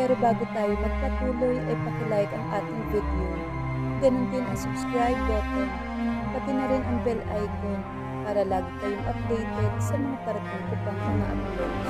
Pero bago tayo magpatuloy ay pakilike ang ating video. Ganon din ang subscribe button, pati na rin ang bell icon para lagi kayong updated sa mga parating ko pang mga uploads.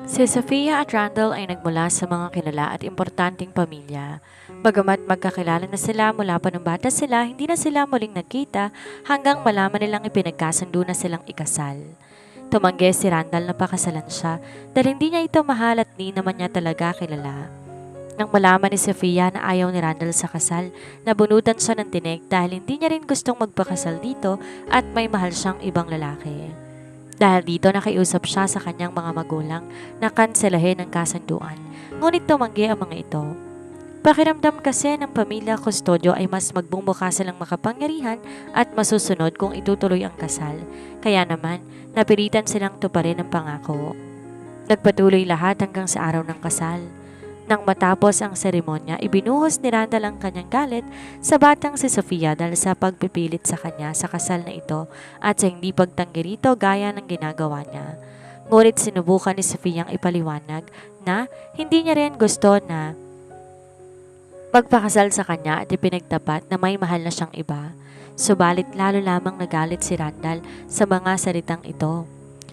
Si Sofia at Randall ay nagmula sa mga kilala at importanteng pamilya. Bagamat magkakilala na sila mula pa nung bata sila, hindi na sila muling nagkita hanggang malaman nilang ipinagkasundo na silang ikasal. Tumanggi si Randall na pakasalan siya dahil hindi niya ito mahal at di naman niya talaga kilala. Nang malaman ni Sofia na ayaw ni Randall sa kasal, nabunutan siya ng tinig dahil hindi niya rin gustong magpakasal dito at may mahal siyang ibang lalaki. Dahil dito nakiusap siya sa kanyang mga magulang na kanselahin ang kasunduan, ngunit tumanggi ang mga ito. Pakiramdam kasi ng pamilya Custodio ay mas magbumuka silang makapangyarihan at masusunod kung itutuloy ang kasal, kaya naman napilitan silang tuparin ang pangako. Nagpatuloy lahat hanggang sa araw ng kasal. Nang matapos ang seremonya, ibinuhos ni Randall ang kanyang galit sa batang si Sofia dahil sa pagpipilit sa kanya sa kasal na ito at sa hindi pagtanggi rito gaya ng ginagawa niya. Ngunit sinubukan ni Sofia ang ipaliwanag na hindi niya rin gusto na magpakasal sa kanya at ipinagtapat na may mahal na siyang iba. Subalit lalo lamang nagalit si Randall sa mga salitang ito,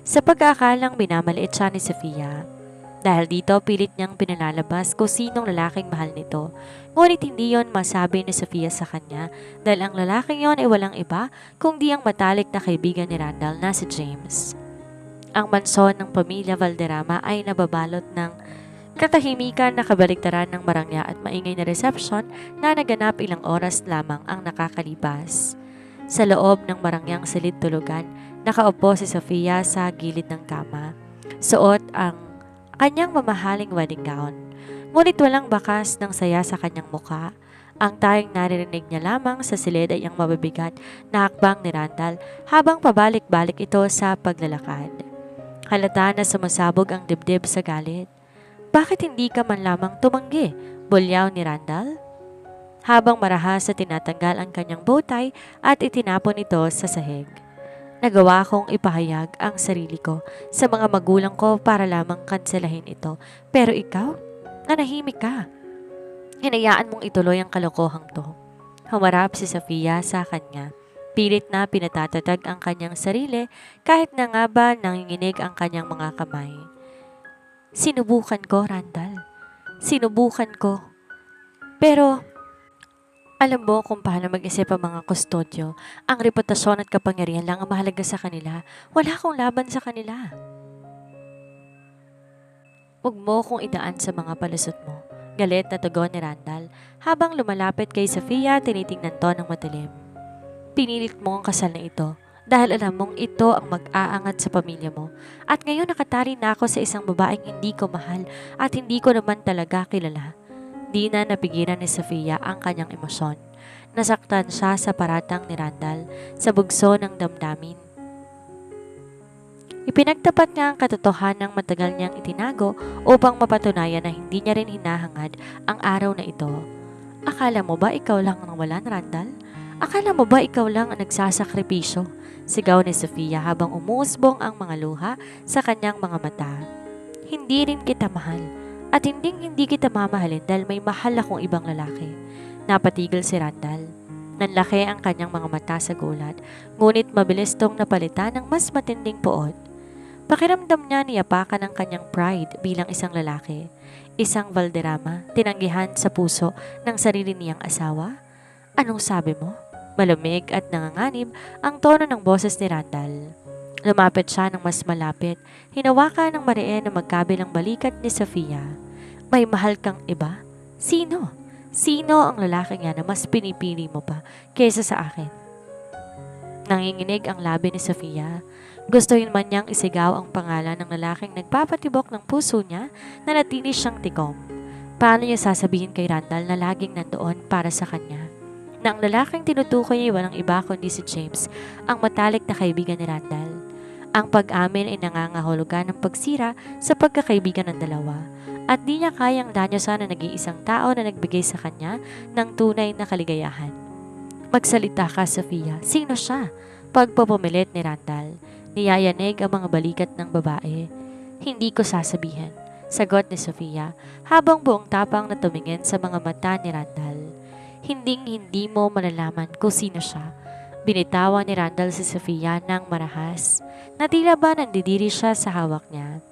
sa pag-aakalang minamaliit siya ni Sofia. Dahil dito, pilit niyang pinalalabas kung sinong lalaking mahal nito. Ngunit hindi yon masabi ni Sofia sa kanya dahil ang lalaking yon ay walang iba kundi ang matalik na kaibigan ni Randall na si James. Ang mansyon ng pamilya Valderrama ay nababalot ng katahimikan na kabaliktaran ng marangya at maingay na resepsyon na naganap ilang oras lamang ang nakakalipas. Sa loob ng marangyang silid tulugan, nakaupo si Sofia sa gilid ng kama. Suot ang kanyang mamahaling wedding gown. Ngunit walang bakas ng saya sa kanyang muka. Ang tayong naririnig niya lamang sa silid ay ang mabibigat na hakbang ni Randall habang pabalik-balik ito sa paglalakad. Halata na sumasabog ang dibdib sa galit. Bakit hindi ka man lamang tumanggi? Bulyaw ni Randall. Habang marahas sa tinatanggal ang kanyang bowtie at itinapon ito sa sahig. Nagawa kong ipahayag ang sarili ko sa mga magulang ko para lamang kanselahin ito. Pero ikaw, nanahimik ka. Hinayaan mong ituloy ang kalokohang to. Humarap si Sofia sa kanya. Pilit na pinatatatag ang kanyang sarili kahit na nga ba nanginginig ang kanyang mga kamay. Sinubukan ko, Randall. Sinubukan ko. Pero alam mo kung paano mag-isip ang mga kustodyo. Ang reputasyon at kapangyarihan lang ang mahalaga sa kanila. Wala akong laban sa kanila. Huwag mo kong idaan sa mga palusot mo. Galit na tugon ni Randall habang lumalapit kay Sofia tinitingnan to ng madilim. Pinilit mo ang kasal na ito dahil alam mong ito ang mag-aangat sa pamilya mo. At ngayon nakatari na ako sa isang babaeng hindi ko mahal at hindi ko naman talaga kilala. Di na napigilan ni Sofia ang kanyang emosyon. Nasaktan siya sa paratang ni Randall sa bugso ng damdamin. Ipinagtapat niya ang katotohanan ng matagal niyang itinago upang mapatunayan na hindi niya rin hinahangad ang araw na ito. Akala mo ba ikaw lang ang walan, Randall? Akala mo ba ikaw lang ang nagsasakripisyo? Sigaw ni Sofia habang umuusbong ang mga luha sa kanyang mga mata. Hindi rin kita mahal. At hindi kita mamahalin dahil may mahal akong ibang lalaki. Napatigil si Randall. Nanlaki ang kanyang mga mata sa gulat, ngunit mabilis tong napalitan ng mas matinding puot. Pakiramdam niya niyapakan ang kanyang pride bilang isang lalaki. Isang Valderrama, tinanggihan sa puso ng sarili niyang asawa. Anong sabi mo? Malamig at nanganganib ang tono ng boses ni Randall. Lumapit siya ng mas malapit, hinawakan ng mariin na magkabilang balikat ni Sofia. May mahal kang iba? Sino? Sino ang lalaki niya na mas pinipili mo pa kaysa sa akin? Nanginginig ang labi ni Sofia. Gustuhin man niyang isigaw ang pangalan ng lalaking nagpapatibok ng puso niya na natili siyang tikom. Paano niya sasabihin kay Randall na laging nandoon para sa kanya? Na ang lalaking tinutukoy niya walang iba kundi si James, ang matalik na kaibigan ni Randall. Ang pag-amin ay nangangahulugan ng pagsira sa pagkakaibigan ng dalawa. at di niya kayang danyosan na nag-iisang tao na nagbigay sa kanya ng tunay na kaligayahan. Magsalita ka, Sofia. Sino siya? Pagpapumilit ni Randall. Niyayanig ang mga balikat ng babae. Hindi ko sasabihin, sagot ni Sofia habang buong tapang na tumingin sa mga mata ni Randall. Hindi mo malalaman kung sino siya. Binitawan ni Randall si Sofia ng marahas na tila ba nandidiri siya sa hawak niya.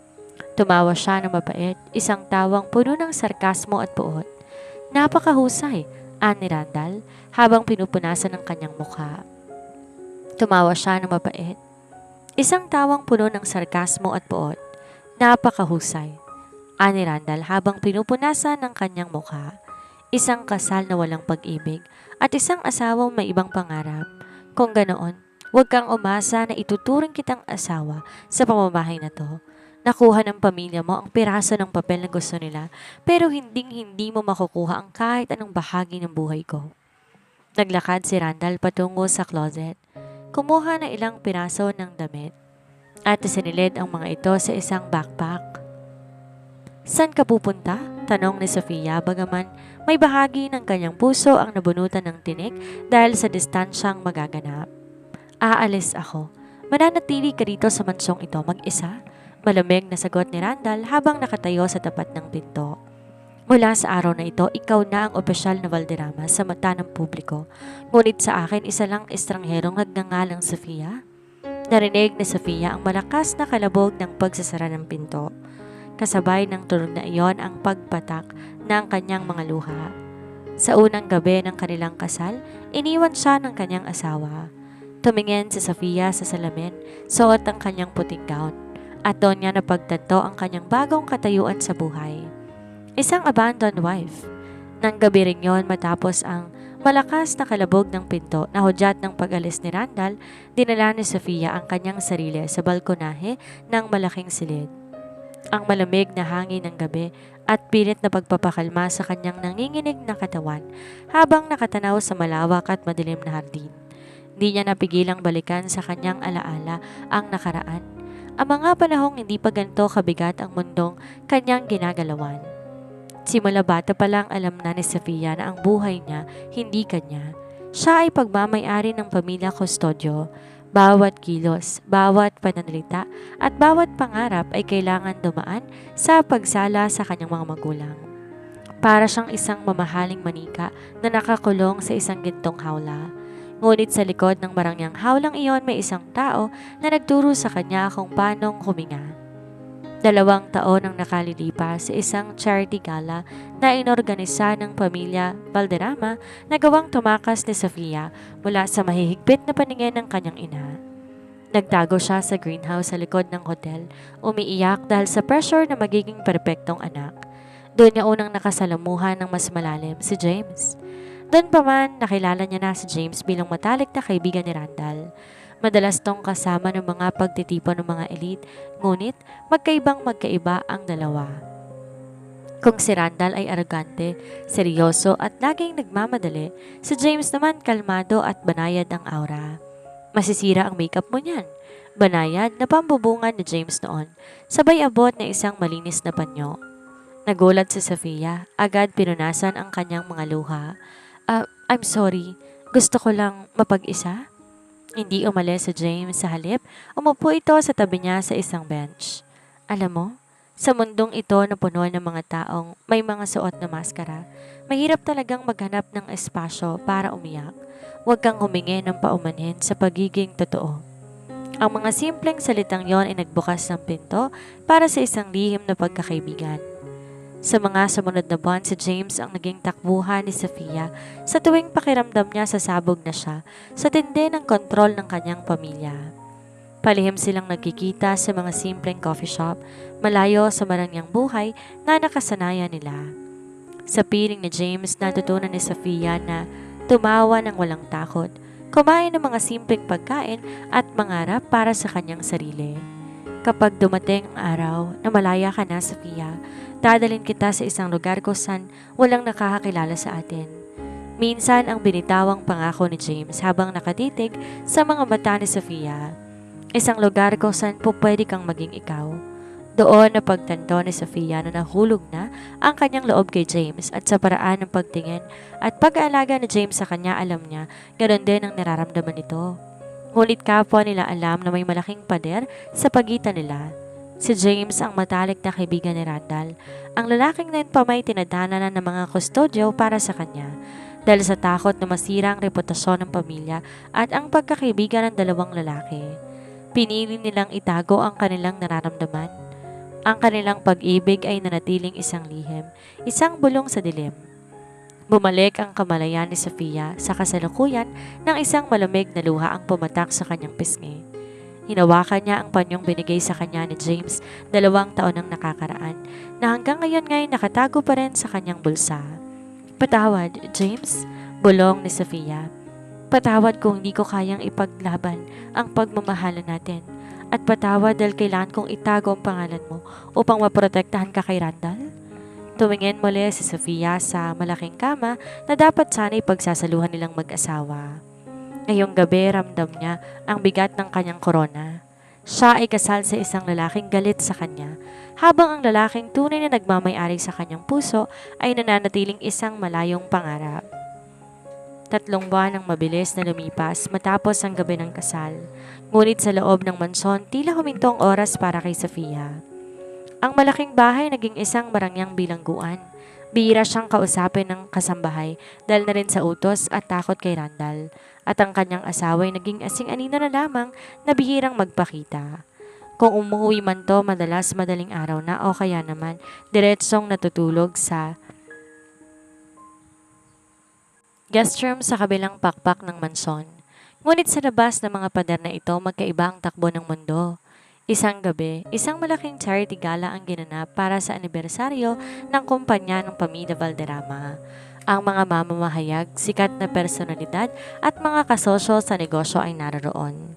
Tumawa siya ng mabait, isang tawang puno ng sarkasmo at puot. Napakahusay, ani Randall habang pinupunasan ng kanyang mukha. Tumawa siya ng mabait, isang tawang puno ng sarkasmo at puot. Napakahusay, ani Randall habang pinupunasan ng kanyang mukha. Isang kasal na walang pag-ibig at isang asawang may ibang pangarap. Kung ganoon, huwag kang umasa na ituturing kitang asawa sa pamamahay na to. Nakuha ng pamilya mo ang piraso ng papel na gusto nila, pero hindi mo makukuha ang kahit anong bahagi ng buhay ko. Naglakad si Randall patungo sa closet. Kumuha ng ilang piraso ng damit at isinilid ang mga ito sa isang backpack. Saan ka pupunta? Tanong ni Sofia bagaman may bahagi ng kanyang puso ang nabunutan ng tinik dahil sa distansyang magaganap. Aalis ako. Mananatili ka dito sa mansong ito mag-isa? Malamig na sagot ni Randall habang nakatayo sa tapat ng pinto. Mula sa araw na ito, ikaw na ang opisyal na Valderrama sa mata ng publiko. Ngunit sa akin, isa lang estrangherong nagngangalang Sofia. Narinig ni Sofia ang malakas na kalabog ng pagsasara ng pinto. Kasabay ng tunog na iyon ang pagpatak ng kanyang mga luha. Sa unang gabi ng kanilang kasal, iniwan siya ng kanyang asawa. Tumingin si Sofia sa salamin, suot ang kanyang puting gown, at doon niya napagtanto ang kanyang bagong katayuan sa buhay. Isang abandoned wife. Nang gabi rin yon matapos ang malakas na kalabog ng pinto na hudyat ng pag-alis ni Randall, dinala ni Sofia ang kanyang sarili sa balkonahe ng malaking silid. Ang malamig na hangin ng gabi at pilit na pagpapakalma sa kanyang nanginginig na katawan habang nakatanaw sa malawak at madilim na hardin. Di niya napigilang balikan sa kanyang alaala ang nakaraan. Ang mga panahong hindi pa ganito kabigat ang mundong kanyang ginagalawan. Simula bata pa lang alam na ni Sofia na ang buhay niya hindi kanya. Siya ay pagmamay-ari ng pamilya Custodio. Bawat kilos, bawat pananalita at bawat pangarap ay kailangan dumaan sa pagsala sa kanyang mga magulang. Para siyang isang mamahaling manika na nakakulong sa isang gintong hawla. Ngunit sa likod ng marangyang hawlang iyon may isang tao na nagturo sa kanya kung paanong huminga. 2 taon ang nakalilipas sa isang charity gala na inorganisa ng pamilya Valderrama na gawang tumakas ni Sofia mula sa mahihigpit na paningin ng kanyang ina. Nagtago siya sa greenhouse sa likod ng hotel, umiiyak dahil sa pressure na magiging perpektong anak. Doon niya unang nakasalamuhan ng mas malalim si James. Doon pa man, nakilala niya na si James bilang matalik na kaibigan ni Randall. Madalas tong kasama ng mga pagtitipon ng mga elite, ngunit magkaiba ang dalawa. Kung si Randall ay arrogante, seryoso at laging nagmamadali, si James naman kalmado at banayad ang aura. Masisira ang makeup mo niyan. Banayad na pambubungan ni James noon, sabay abot na isang malinis na panyo. Nagulat si Sofia, agad pinunasan ang kanyang mga luha. I'm sorry, gusto ko lang mapag-isa. Hindi umalis si James sa halip, umupo ito sa tabi niya sa isang bench. Alam mo, sa mundong ito na puno ng mga taong may mga suot na maskara, mahirap talagang maghanap ng espasyo para umiyak. Huwag kang humingi ng paumanhin sa pagiging totoo. Ang mga simpleng salitang yon ay nagbukas ng pinto para sa isang lihim na pagkakaibigan. Sa mga sumunod na buwan, si James ang naging takbuhan ni Sofia sa tuwing pakiramdam niya sasabog na siya sa tindi ng kontrol ng kanyang pamilya. Palihim silang nagkikita sa mga simpleng coffee shop, malayo sa marangyang buhay na nakasanayan nila. Sa piling ni James, natutunan ni Sofia na tumawa ng walang takot, kumain ng mga simpleng pagkain at mangarap para sa kanyang sarili. Kapag dumating ang araw na malaya ka na, Sofia, dadalhin kita sa isang lugar kung saan walang nakakakilala sa atin. Minsan ang binitawang pangako ni James habang nakatitig sa mga mata ni Sofia. Isang lugar kung saan po pwede kang maging ikaw. Doon napagtanto ni Sofia na nahulog na ang kanyang loob kay James at sa paraan ng pagtingin at pag-aalaga ni James sa kanya alam niya, ganoon din ang nararamdaman nito. Ngunit kapwa nila alam na may malaking pader sa pagitan nila. Si James ang matalik na kaibigan ni Randall, ang lalaking na pa may tinadhana ng mga kustodyo para sa kanya dahil sa takot na masira ang reputasyon ng pamilya at ang pagkakaibigan ng dalawang lalaki. Pinili nilang itago ang kanilang nararamdaman. Ang kanilang pag-ibig ay nanatiling isang lihim, isang bulong sa dilim. Bumalik ang kamalayan ni Sofia sa kasalukuyan ng isang malamig na luha ang pumatak sa kanyang pisngi. Hinawakan niya ang panyong binigay sa kanya ni James 2 taon nang nakakaraan na hanggang ngayon ngay nakatago pa rin sa kanyang bulsa. Patawad, James, bulong ni Sofia. Patawad kung hindi ko kayang ipaglaban ang pagmamahalan natin. At patawad dahil kailangan kong itago ang pangalan mo upang maprotektahan ka kay Randall? Tumingin muli si Sofia sa malaking kama na dapat sana'y pagsasaluhan nilang mag-asawa. Ngayong gabi ramdam niya ang bigat ng kanyang korona. Siya ay kasal sa isang lalaking galit sa kanya, habang ang lalaking tunay na nagmamay-ari sa kanyang puso ay nananatiling isang malayong pangarap. 3 buwan ang mabilis na lumipas matapos ang gabi ng kasal. Ngunit sa loob ng mansyon, tila huminto ang oras para kay Sofia. Ang malaking bahay naging isang marangyang bilangguan. Bihira siyang kausapin ng kasambahay dahil na rin sa utos at takot kay Randall. At ang kanyang asawa ay naging asing-anino na lamang na bihirang magpakita. Kung umuwi man to, madalas madaling araw na o kaya naman diretsong natutulog sa guest room sa kabilang pakpak ng mansyon. Ngunit sa labas ng mga pader na ito, magkaiba ang takbo ng mundo. Isang gabi, isang malaking charity gala ang ginanap para sa anibersaryo ng kumpanya ng pamilya Valderrama. Ang mga mamamahayag, sikat na personalidad at mga kasosyo sa negosyo ay naroon.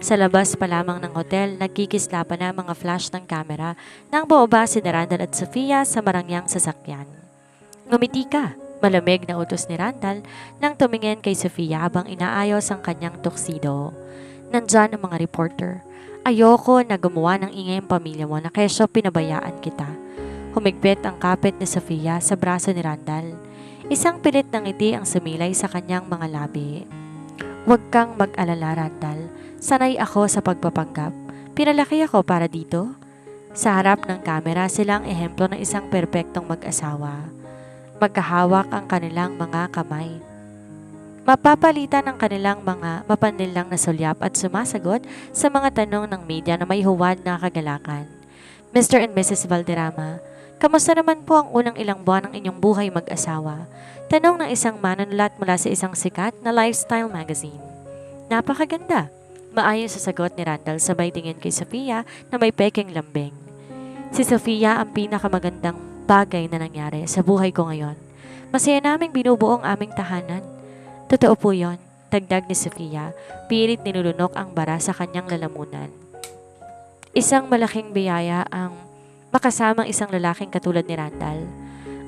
Sa labas pa lamang ng hotel, nagkikislapan na mga flash ng kamera nang bumaba si Randall at Sofia sa marangyang sasakyan. Ngumiti ka, malamig na utos ni Randall nang tumingin kay Sofia habang inaayos ang kanyang tuxedo. Nandyan ang mga reporter. Ayoko na gumawa ng ingay ang pamilya mo na kesyo pinabayaan kita. Humigpit ang kapit ni Sofia sa braso ni Randall. Isang pilit ng ngiti ang sumilay sa kanyang mga labi. Huwag kang mag-alala, Randall. Sanay ako sa pagpapanggap. Pinalaki ako para dito. Sa harap ng kamera, sila ang ehemplo ng isang perpektong mag-asawa. Magkahawak ang kanilang mga kamay. Mapapalitan ang kanilang mga mapanlilang na sulyap at sumasagot sa mga tanong ng media na may huwad na kagalakan. Mr. and Mrs. Valderrama, kamusta naman po ang unang ilang buwan ng inyong buhay mag-asawa? Tanong ng isang manunulat mula sa isang sikat na lifestyle magazine. Napakaganda. Maayos sa sagot ni Randall sabay tingin kay Sofia na may peking lambing. Si Sofia ang pinakamagandang bagay na nangyari sa buhay ko ngayon. Masaya naming binubuo ang aming tahanan. Totoo po yon, dagdag ni Sofia, pilit nilulunok ang bara sa kanyang lalamunan. Isang malaking biyaya ang makasamang isang lalaking katulad ni Randall.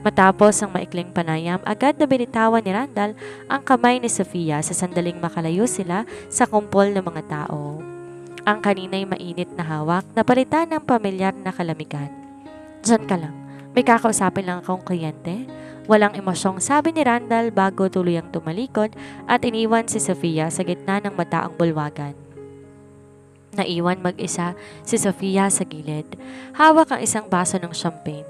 Matapos ang maikling panayam, agad na binitawan ni Randall ang kamay ni Sofia sa sandaling makalayo sila sa kumpol ng mga tao. Ang kanina'y mainit na hawak na palitan ng pamilyar na kalamigan. Diyan ka lang, may kakausapin lang akong kliyente. Walang emosyong sabi ni Randall bago tuluyang tumalikod at iniwan si Sofia sa gitna ng mataang bulwagan. Naiwan mag-isa si Sofia sa gilid. Hawak ang isang baso ng champagne.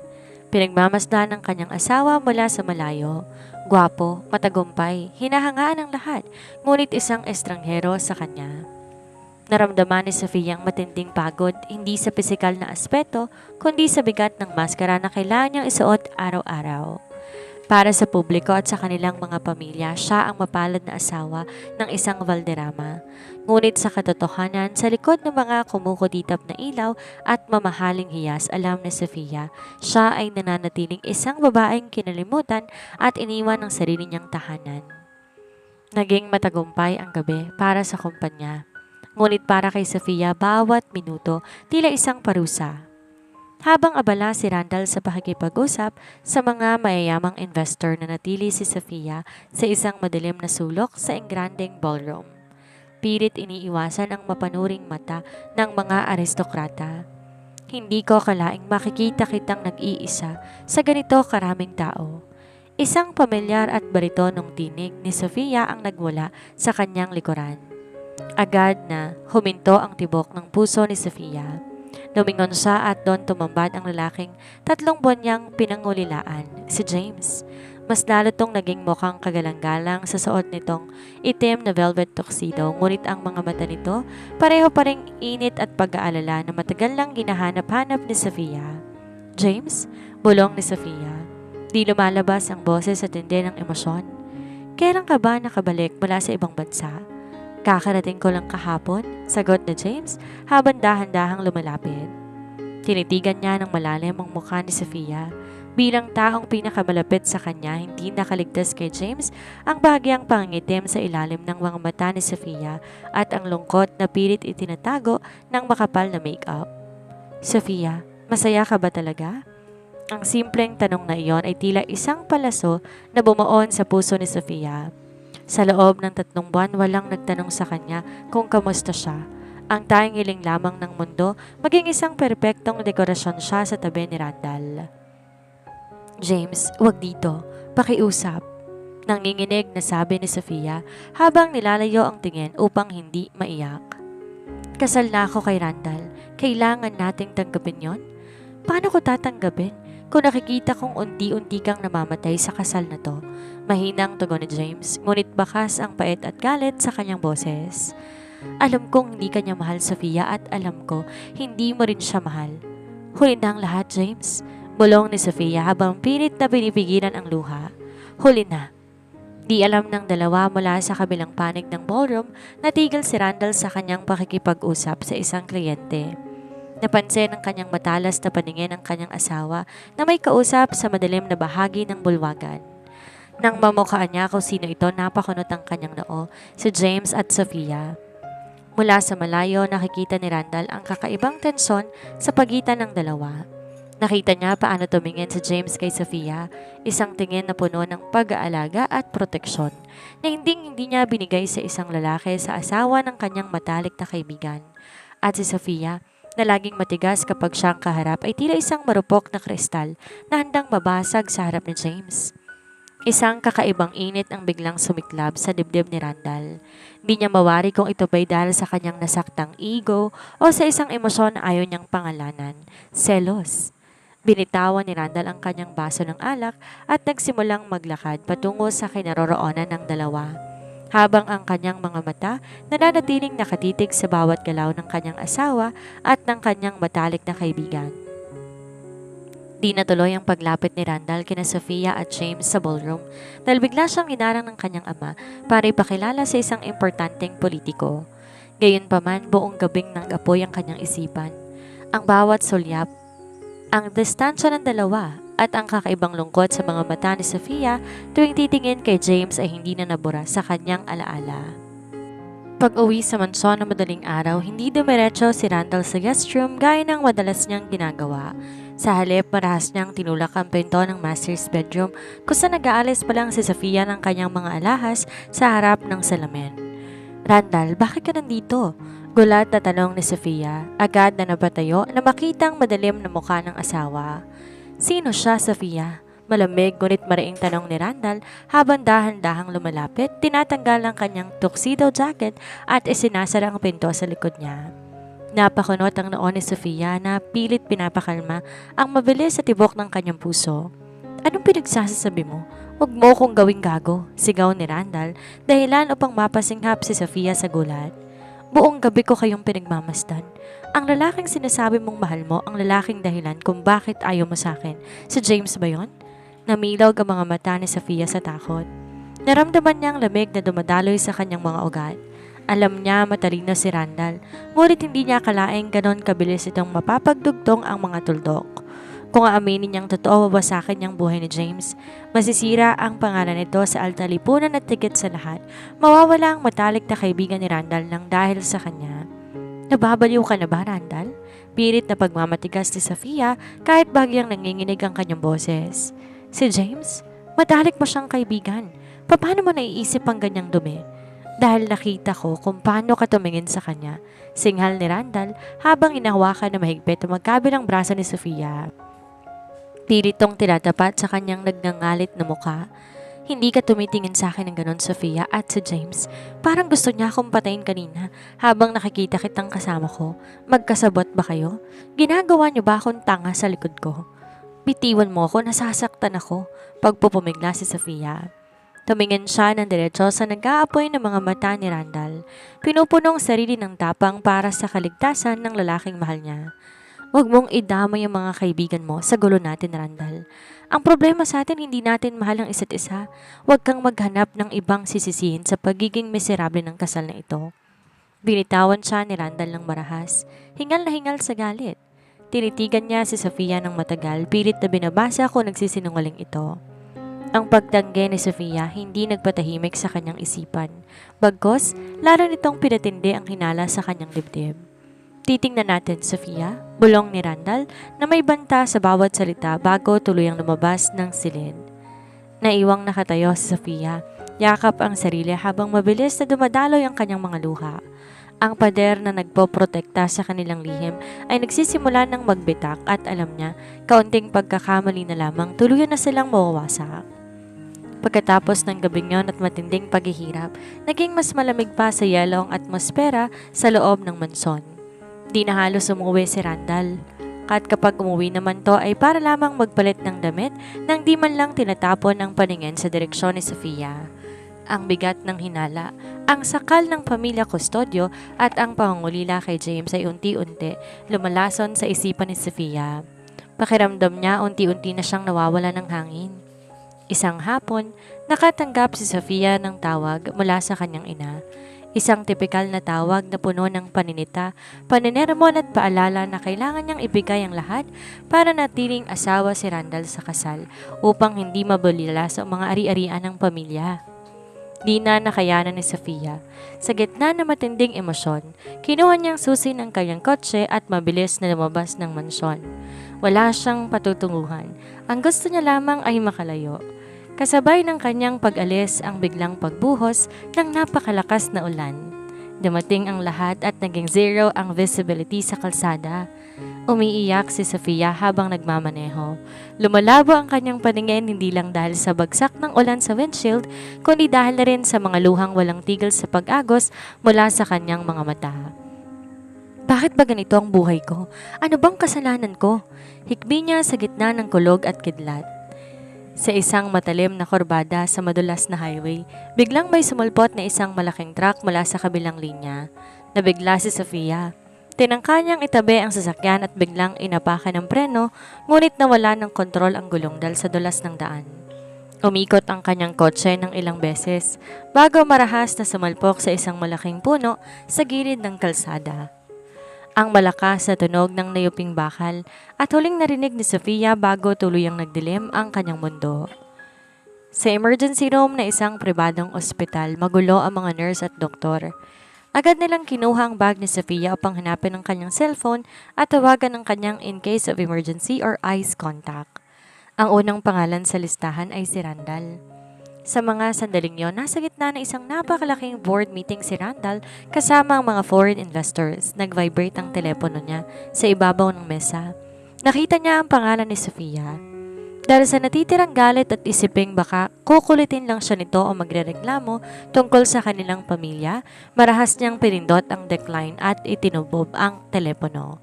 Pinagmamasdan ng kanyang asawa mula sa malayo. Gwapo, matagumpay, hinahangaan ng lahat, ngunit isang estranghero sa kanya. Naramdaman ni Sofia ang matinding pagod, hindi sa pisikal na aspeto, kundi sa bigat ng maskara na kailangan niyang isuot araw-araw. Para sa publiko at sa kanilang mga pamilya, siya ang mapalad na asawa ng isang Valderrama. Ngunit sa katotohanan, sa likod ng mga kumukutitap na ilaw at mamahaling hiyas, alam ni Sofia, siya ay nananatiling isang babaeng kinalimutan at iniwan ng sarili niyang tahanan. Naging matagumpay ang gabi para sa kumpanya. Ngunit para kay Sofia, bawat minuto tila isang parusa. Habang abala si Randall sa pakikipag-usap sa mga mayayamang investor na natili si Sofia sa isang madilim na sulok sa engrandeng ballroom. Pilit iniiwasan ang mapanuring mata ng mga aristokrata. Hindi ko akalaing makikita kitang nag-iisa sa ganito karaming tao. Isang pamilyar at baritonong tinig ni Sofia ang nagwala sa kanyang likuran. Agad na huminto ang tibok ng puso ni Sofia. Lumingon siya at doon tumambad ang lalaking 3 buwan niyang pinangulilaan, si James. Mas lalo tong naging mukhang kagalang-galang sa suot nitong itim na velvet tuxedo, ngunit ang mga mata nito pareho pa ring init at pag-aalala na matagal lang ginahanap-hanap ni Sofia. James, bulong ni Sofia. Di lumalabas ang boses sa tindi ng emosyon. Kailan ka ba nakabalik mula sa ibang bansa? Kakarating ko lang kahapon, sagot ni James habang dahan-dahang lumalapit. Tinitigan niya ng malalim ang mukha ni Sofia. Bilang taong pinakamalapit sa kanya, hindi nakaligtas kay James ang bahagyang pangitim sa ilalim ng mga mata ni Sofia at ang lungkot na pilit itinatago ng makapal na makeup. Sofia, masaya ka ba talaga? Ang simpleng tanong na iyon ay tila isang palaso na bumuon sa puso ni Sofia. Sa loob ng 3 buwan, walang nagtanong sa kanya kung kamusta siya. Ang tanging hiling lamang ng mundo, maging isang perpektong dekorasyon siya sa tabi ni Randall. James, wag dito. Pakiusap. Nanginginig na sabi ni Sofia habang nilalayo ang tingin upang hindi maiyak. Kasal na ako kay Randall. Kailangan nating tanggapin yon? Paano ko tatanggapin kung nakikita kong unti-unti kang namamatay sa kasal na to? Mahinang tugon ni James, ngunit bakas ang pait at galit sa kanyang boses. Alam kong hindi kanya mahal, Sofia, at alam ko hindi mo rin siya mahal. Huli na ang lahat, James. Bulong ni Sofia habang pilit na pinipigilan ang luha. Huli na. Di alam ng dalawa mula sa kabilang panig ng ballroom, natigil si Randall sa kanyang pakikipag-usap sa isang kliyente. Napansin ang kanyang matalas na paningin ng kanyang asawa na may kausap sa madilim na bahagi ng bulwagan. Nang mamukhaan niya kung sino ito, napakunot ang kanyang noo, si James at Sofia. Mula sa malayo, nakikita ni Randall ang kakaibang tensyon sa pagitan ng dalawa. Nakita niya paano tumingin si James kay Sofia, isang tingin na puno ng pag-aalaga at proteksyon, na hindi niya binigay sa isang lalaki sa asawa ng kanyang matalik na kaibigan. At si Sofia, na laging matigas kapag siyang kaharap, ay tila isang marupok na kristal na handang mabasag sa harap ni James. Isang kakaibang init ang biglang sumiklab sa dibdib ni Randall. Di niya mawari kung ito ba'y dahil sa kanyang nasaktang ego o sa isang emosyon na ayaw niyang pangalanan, selos. Binitawan ni Randall ang kanyang baso ng alak at nagsimulang maglakad patungo sa kinaroroonan ng dalawa. Habang ang kanyang mga mata nananatiling nakatitig sa bawat galaw ng kanyang asawa at ng kanyang matalik na kaibigan. Di natuloy ang paglapit ni Randall kina Sofia at James sa ballroom dahil bigla siyang inarang ng kanyang ama para ipakilala sa isang importanteng politiko. Gayunpaman, buong gabing nang-apoy ang kanyang isipan. Ang bawat sulyap, ang distansya ng dalawa at ang kakaibang lungkot sa mga mata ni Sofia tuwing titingin kay James ay hindi na nabura sa kanyang alaala. Pag-uwi sa mansyon na madaling araw, hindi dumiretso si Randall sa guest room gaya ng madalas niyang ginagawa. Sa halip, marahas niyang tinulak ang pinto ng master's bedroom kung saan nag-aalis pa lang si Sofia ng kanyang mga alahas sa harap ng salamin. Randall, bakit ka nandito? Gulat na tanong ni Sofia, agad na napatayo na makitang madilim na mukha ng asawa. Sino siya, Sofia? Malamig ngunit mariing tanong ni Randall habang dahan-dahang lumalapit, tinatanggal ang kanyang tuxedo jacket at isinasara ang pinto sa likod niya. Napakunot ang noo ni Sofia na pilit pinapakalma ang mabilis sa tibok ng kanyang puso. Anong pinagsasasabi mo? Huwag mo kong gawing gago, sigaw ni Randall, dahilan upang mapasinghap si Sofia sa gulat. Buong gabi ko kayong pinagmamasdan. Ang lalaking sinasabi mong mahal mo, ang lalaking dahilan kung bakit ayaw mo sa akin. Si James ba yun? Namilog ang mga mata ni Sofia sa takot. Naramdaman niya ang lamig na dumadaloy sa kanyang mga ugat. Alam niya matalino si Randall, ngunit hindi niya akalaing ganon kabilis itong mapapagdugtong ang mga tuldok. Kung aaminin niyang totoo wawasakin niyang buhay ni James, masisira ang pangalan nito sa altalipunan at tigit sa lahat, mawawala ang matalik na kaibigan ni Randall nang dahil sa kanya. Nababaliw ka na ba, Randall? Pilit na pagmamatigas ni Sofia kahit bagyang nanginginig ang kanyang boses. Si James? Matalik mo siyang kaibigan. Paano mo naiisip ang ganyang dumi? dahil nakita ko kung paano ka tumingin sa kanya. Singhal ni Randall habang inahawakan na mahigpit ang magkabilang braso ni Sofia. Pilit itong tinatapat sa kanyang nagngangalit na mukha. Hindi ka tumitingin sa akin ng ganon, Sofia, at si James. Parang gusto niya akong patayin kanina habang nakikita kitang kasama ko. Magkasabot ba kayo? Ginagawa niyo ba akong tanga sa likod ko? Bitiwan mo ako, nasasaktan ako. Pagpupumigla si Sofia. Tumingin siya ng diretso sa nag-aapoy ng mga mata ni Randall. Pinupunong sarili ng tapang para sa kaligtasan ng lalaking mahal niya. Huwag mong idamay ang mga kaibigan mo sa gulo natin, Randall. Ang problema sa atin, hindi natin mahal ang isa't isa. Huwag kang maghanap ng ibang sisisihin sa pagiging miserable ng kasal na ito. Binitawan siya ni Randall ng marahas. Hingal na hingal sa galit. Tinitigan niya si Sofia ng matagal, pilit na binabasa kung nagsisinungaling ito. Ang pagtanggi ni Sofia hindi nagpatahimik sa kanyang isipan. Bagkos, lalo nitong pinatindi ang hinala sa kanyang dibdib. Titingnan natin, Sofia, bulong ni Randall na may banta sa bawat salita bago tuluyang lumabas ng silid. Naiwang nakatayo si Sofia, yakap ang sarili habang mabilis na dumadaloy ang kanyang mga luha. Ang pader na nagpoprotekta sa kanilang lihim ay nagsisimula ng magbitak at alam niya, kaunting pagkakamali na lamang tuluyan na silang mawawasak. Pagkatapos ng gabing yon at matinding paghihirap, naging mas malamig pa sa yelo ang atmosfera sa loob ng mansyon. Di na halos umuwi si Randall. At kapag umuwi naman to ay para lamang magpalit ng damit nang di man lang tinatapon ang paningin sa direksyon ni Sofia. Ang bigat ng hinala, ang sakal ng pamilya Custodio at ang pangungulila kay James ay unti-unti lumalason sa isipan ni Sofia. Pakiramdam niya unti-unti na siyang nawawala ng hangin. Isang hapon, nakatanggap si Sofia ng tawag mula sa kanyang ina. Isang tipikal na tawag na puno ng paninita, paninermon at paalala na kailangan niyang ibigay ang lahat para natiling asawa si Randall sa kasal upang hindi mabulila sa mga ari-arian ng pamilya. Di na nakayanan ni Sofia. Sa gitna ng matinding emosyon, kinuha niyang susi ng kanyang kotse at mabilis na lumabas ng mansyon. Wala siyang patutunguhan. Ang gusto niya lamang ay makalayo. Kasabay ng kanyang pag-alis ang biglang pagbuhos ng napakalakas na ulan. Dumating ang lahat at naging zero ang visibility sa kalsada. Umiiyak si Sofia habang nagmamaneho. Lumalabo ang kanyang paningin hindi lang dahil sa bagsak ng ulan sa windshield, kundi dahil na rin sa mga luhang walang tigil sa pag-agos mula sa kanyang mga mata. Bakit ba ganito ang buhay ko? Ano bang kasalanan ko? Hikbi niya sa gitna ng kulog at kidlat. Sa isang matalim na kurbada sa madulas na highway, biglang may sumulpot na isang malaking truck mula sa kabilang linya. Nabigla si Sofia. Tinangka niyang itabi ang sasakyan at biglang inapakan ng preno, ngunit nawala ng kontrol ang gulong dahil sa dulas ng daan. Umikot ang kanyang kotse ng ilang beses bago marahas na sumalpok sa isang malaking puno sa gilid ng kalsada. Ang malakas na tunog ng nayuping bakal at huling narinig ni Sofia bago tuluyang nagdilim ang kanyang mundo. Sa emergency room na isang pribadong ospital, magulo ang mga nurse at doktor. Agad nilang kinuha ang bag ni Sofia upang hanapin ang kanyang cellphone at tawagan ang kanyang in case of emergency or ICE contact. Ang unang pangalan sa listahan ay si Randall. Sa mga sandaling yon, nasa gitna ng isang napakalaking board meeting si Randall kasama ang mga foreign investors. Nag-vibrate ang telepono niya sa ibabaw ng mesa. Nakita niya ang pangalan ni Sofia. Dahil sa natitirang galit at isiping baka kukulitin lang siya nito o magrereklamo tungkol sa kanilang pamilya, marahas niyang pinindot ang decline at itinubob ang telepono.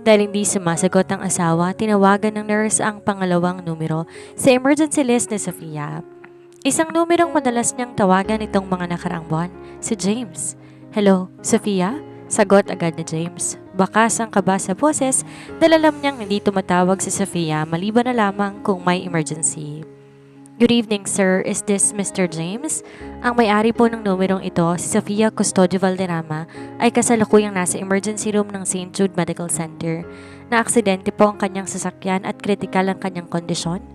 Dahil hindi sumasagot ang asawa, tinawagan ng nurse ang pangalawang numero sa emergency list ni Sofia. Isang numerong madalas niyang tawagan itong mga nakaraang buwan, si James. Hello, Sofia? Sagot agad ni James. Bakas ang kaba sa boses dahil alam niyang hindi tumatawag si Sofia maliban na lamang kung may emergency. Good evening, sir. Is this Mr. James? Ang may-ari po ng numerong ito, si Sofia Custodio Valderrama, ay kasalukuyang nasa emergency room ng St. Jude Medical Center. Na-aksidente po ang kanyang sasakyan at kritikal ang kanyang kondisyon.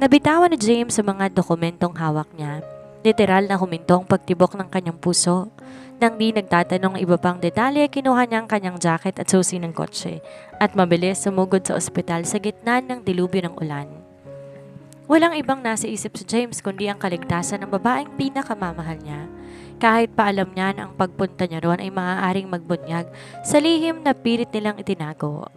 Nabitawan ni James sa mga dokumentong hawak niya. Literal na huminto ang pagtibok ng kanyang puso. Nang di nagtatanong ng iba pang detalye, kinuha niya ang kanyang jacket at susi ng kotse at mabilis sumugod sa ospital sa gitna ng dilubyo ng ulan. Walang ibang nasa isip si James kundi ang kaligtasan ng babaeng pinakamamahal niya. Kahit pa alam niya na ang pagpunta niya roon ay maaaring magbunyag sa lihim na pilit nilang itinago.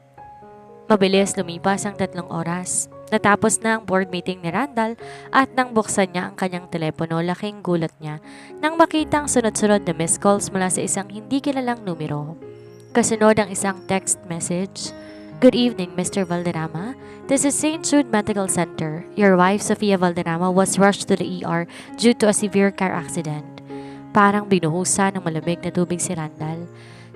Mabilis lumipas ang 3 oras. Natapos na ang board meeting ni Randall at nang buksan niya ang kanyang telepono, laking gulat niya nang makitang sunod-sunod na missed calls mula sa isang hindi kilalang numero. Kasunod ang isang text message. Good evening, Mr. Valderrama. This is St. Jude Medical Center. Your wife, Sofia Valderrama, was rushed to the ER due to a severe car accident. Parang binuhusan ng malamig na tubig si Randall.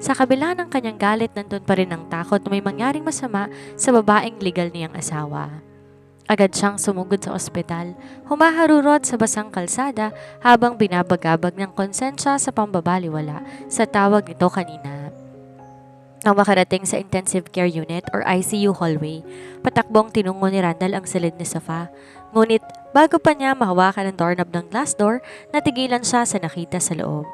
Sa kabila ng kanyang galit, nandun pa rin ang takot na may mangyaring masama sa babaeng legal niyang asawa. Agad siyang sumugod sa ospital, humaharurot sa basang kalsada habang binabagabag ng konsensya sa pambabaliwala sa tawag nito kanina. Nang makarating sa intensive care unit or ICU hallway, patakbong tinungo ni Randall ang silid ni Sofa. Ngunit bago pa niya mahawakan ang doorknob ng glass door, natigilan siya sa nakita sa loob.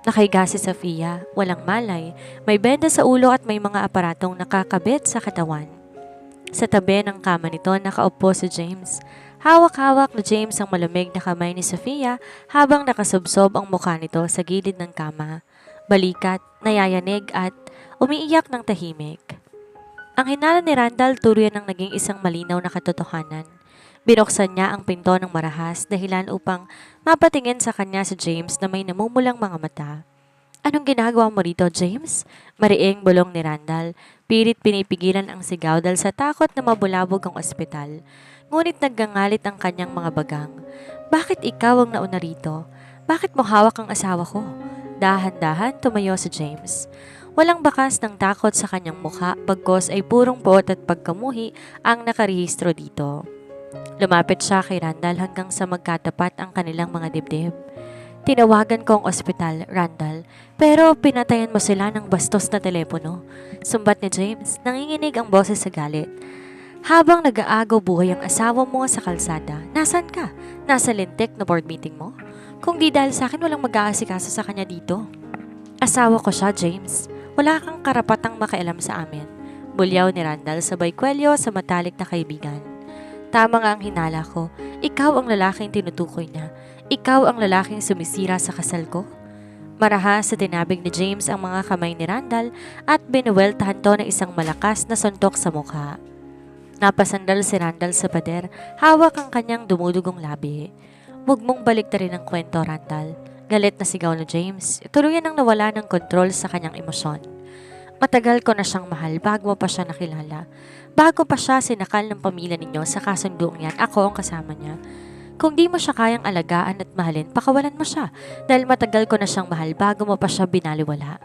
Nakahiga si Sofia, walang malay, may benda sa ulo at may mga aparatong nakakabit sa katawan. Sa tabi ng kama nito nakaupo si James. Hawak-hawak ni James ang malamig na kamay ni Sofia habang nakasubsob ang mukha nito sa gilid ng kama. Balikat, nayayanig at umiiyak ng tahimik. Ang hinala ni Randall tuluyan ng naging isang malinaw na katotohanan. Binuksan niya ang pinto ng marahas dahilan upang mapatingin sa kanya si James na may namumulang mga mata. Anong ginagawa mo rito, James? Mariing bulong ni Randall. Pilit pinipigilan ang sigaw dahil sa takot na mabulabog ang ospital. Ngunit naggangalit ang kanyang mga bagang. Bakit ikaw ang nauna rito? Bakit mo hawak ang asawa ko? Dahan-dahan tumayo si James. Walang bakas ng takot sa kanyang mukha, bagkos ay purong puot at pagkamuhi ang nakarehistro dito. Lumapit siya kay Randall hanggang sa magkatapat ang kanilang mga dibdib. Tinawagan ko ang ospital, Randall, pero pinatayan mo sila ng bastos na telepono. Sumbat ni James, nanginginig ang boses sa galit. Habang nag-aagaw buhay ang asawa mo sa kalsada, nasan ka? Nasa lintik na board meeting mo? Kung di dahil sa akin, walang mag-aasikaso sa kanya dito. Asawa ko siya, James. Wala kang karapatang makialam sa amin. Bulyaw ni Randall sabay kwelyo sa matalik na kaibigan. Tama nga ang hinala ko. Ikaw ang lalaking tinutukoy niya. Ikaw ang lalaking sumisira sa kasal ko. Marahas sa tinabig ni James ang mga kamay ni Randall at binuweltahan to ng isang malakas na suntok sa mukha. Napasandal si Randall sa pader, hawak ang kanyang dumudugong labi. Huwag mong baliktarin ang kwento, Randall. Galit na sigaw ni James, tuluyan ang nawala ng kontrol sa kanyang emosyon. Matagal ko na siyang mahal bago mo pa siya nakilala. Bago pa siya sinakal ng pamilya ninyo sa kasunduang yan, ako ang kasama niya. Kung di mo siya kayang alagaan at mahalin, pakawalan mo siya dahil matagal ko na siyang mahal bago mo pa siya binaliwala.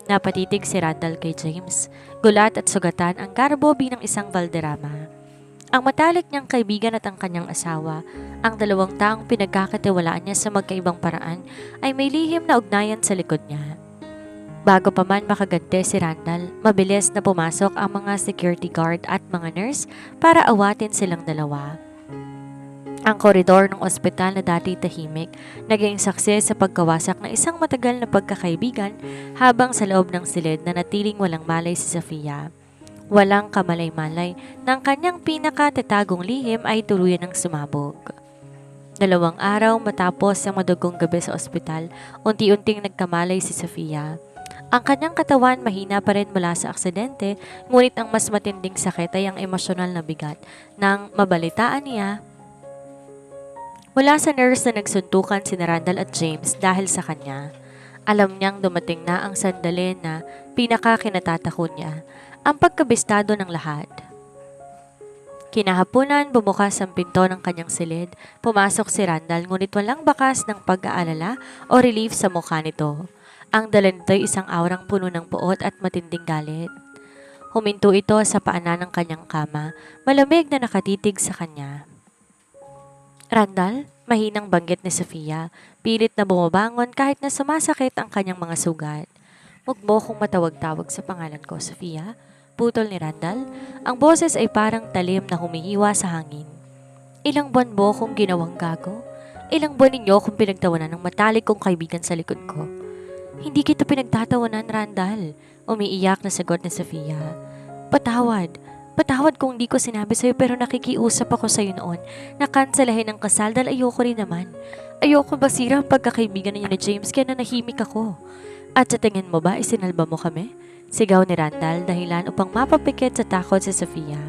Napatitig si Randall kay James. Gulat at sugatan ang garbo bilang isang Valderrama. Ang matalik niyang kaibigan at ang kanyang asawa, ang dalawang taong pinagkakatiwalaan niya sa magkaibang paraan, ay may lihim na ugnayan sa likod niya. Bago pa man makaganti si Randall, mabilis na pumasok ang mga security guard at mga nurse para awatin silang dalawa. Ang koridor ng ospital na dati tahimik, naging saksi sa pagkawasak ng isang matagal na pagkakaibigan habang sa loob ng silid na natiling walang malay si Sofia. Walang kamalay-malay ng kanyang pinakatatagong lihim ay tuluyan ng sumabog. 2 araw matapos ang madugong gabi sa ospital, unti-unting nagkamalay si Sofia. Ang kanyang katawan mahina pa rin mula sa aksidente, ngunit ang mas matinding sakit ay ang emosyonal na bigat nang mabalitaan niya wala sa nurse na nagsuntukan si Randall at James dahil sa kanya. Alam niyang dumating na ang sandali na pinakakinatatakot niya, ang pagkabistado ng lahat. Kinahapunan, bumukas ang pinto ng kanyang silid, pumasok si Randall ngunit walang bakas ng pag-aalala o relief sa mukha nito. Ang dala nito'y isang aurang puno ng puot at matinding galit. Huminto ito sa paanan ng kanyang kama, malamig na nakatitig sa kanya. Randall, mahinang banggit ni Sofia, pilit na bumabangon kahit na sumasakit ang kanyang mga sugat. Huwag mo kong matawag-tawag sa pangalan ko, Sofia. Putol ni Randall, ang boses ay parang talim na humihiwa sa hangin. Ilang buwan mo kong ginawang gago? Ilang buwan ninyo kong pinagtawanan ng matalik kong kaibigan sa likod ko? Hindi kita pinagtatawanan, Randall. Umiiyak na sagot ni Sofia. Patawad. Patawad kung di ko sinabi sa'yo pero nakikiusap ako sa'yo noon na kanselahin ang kasal dahil ayoko rin naman. Ayoko basira ang pagkakaibigan ninyo ni James kaya nanahimik ako. At sa tingin mo ba isinalba mo kami? Sigaw ni Randall dahilan upang mapapikit sa takot si Sofia.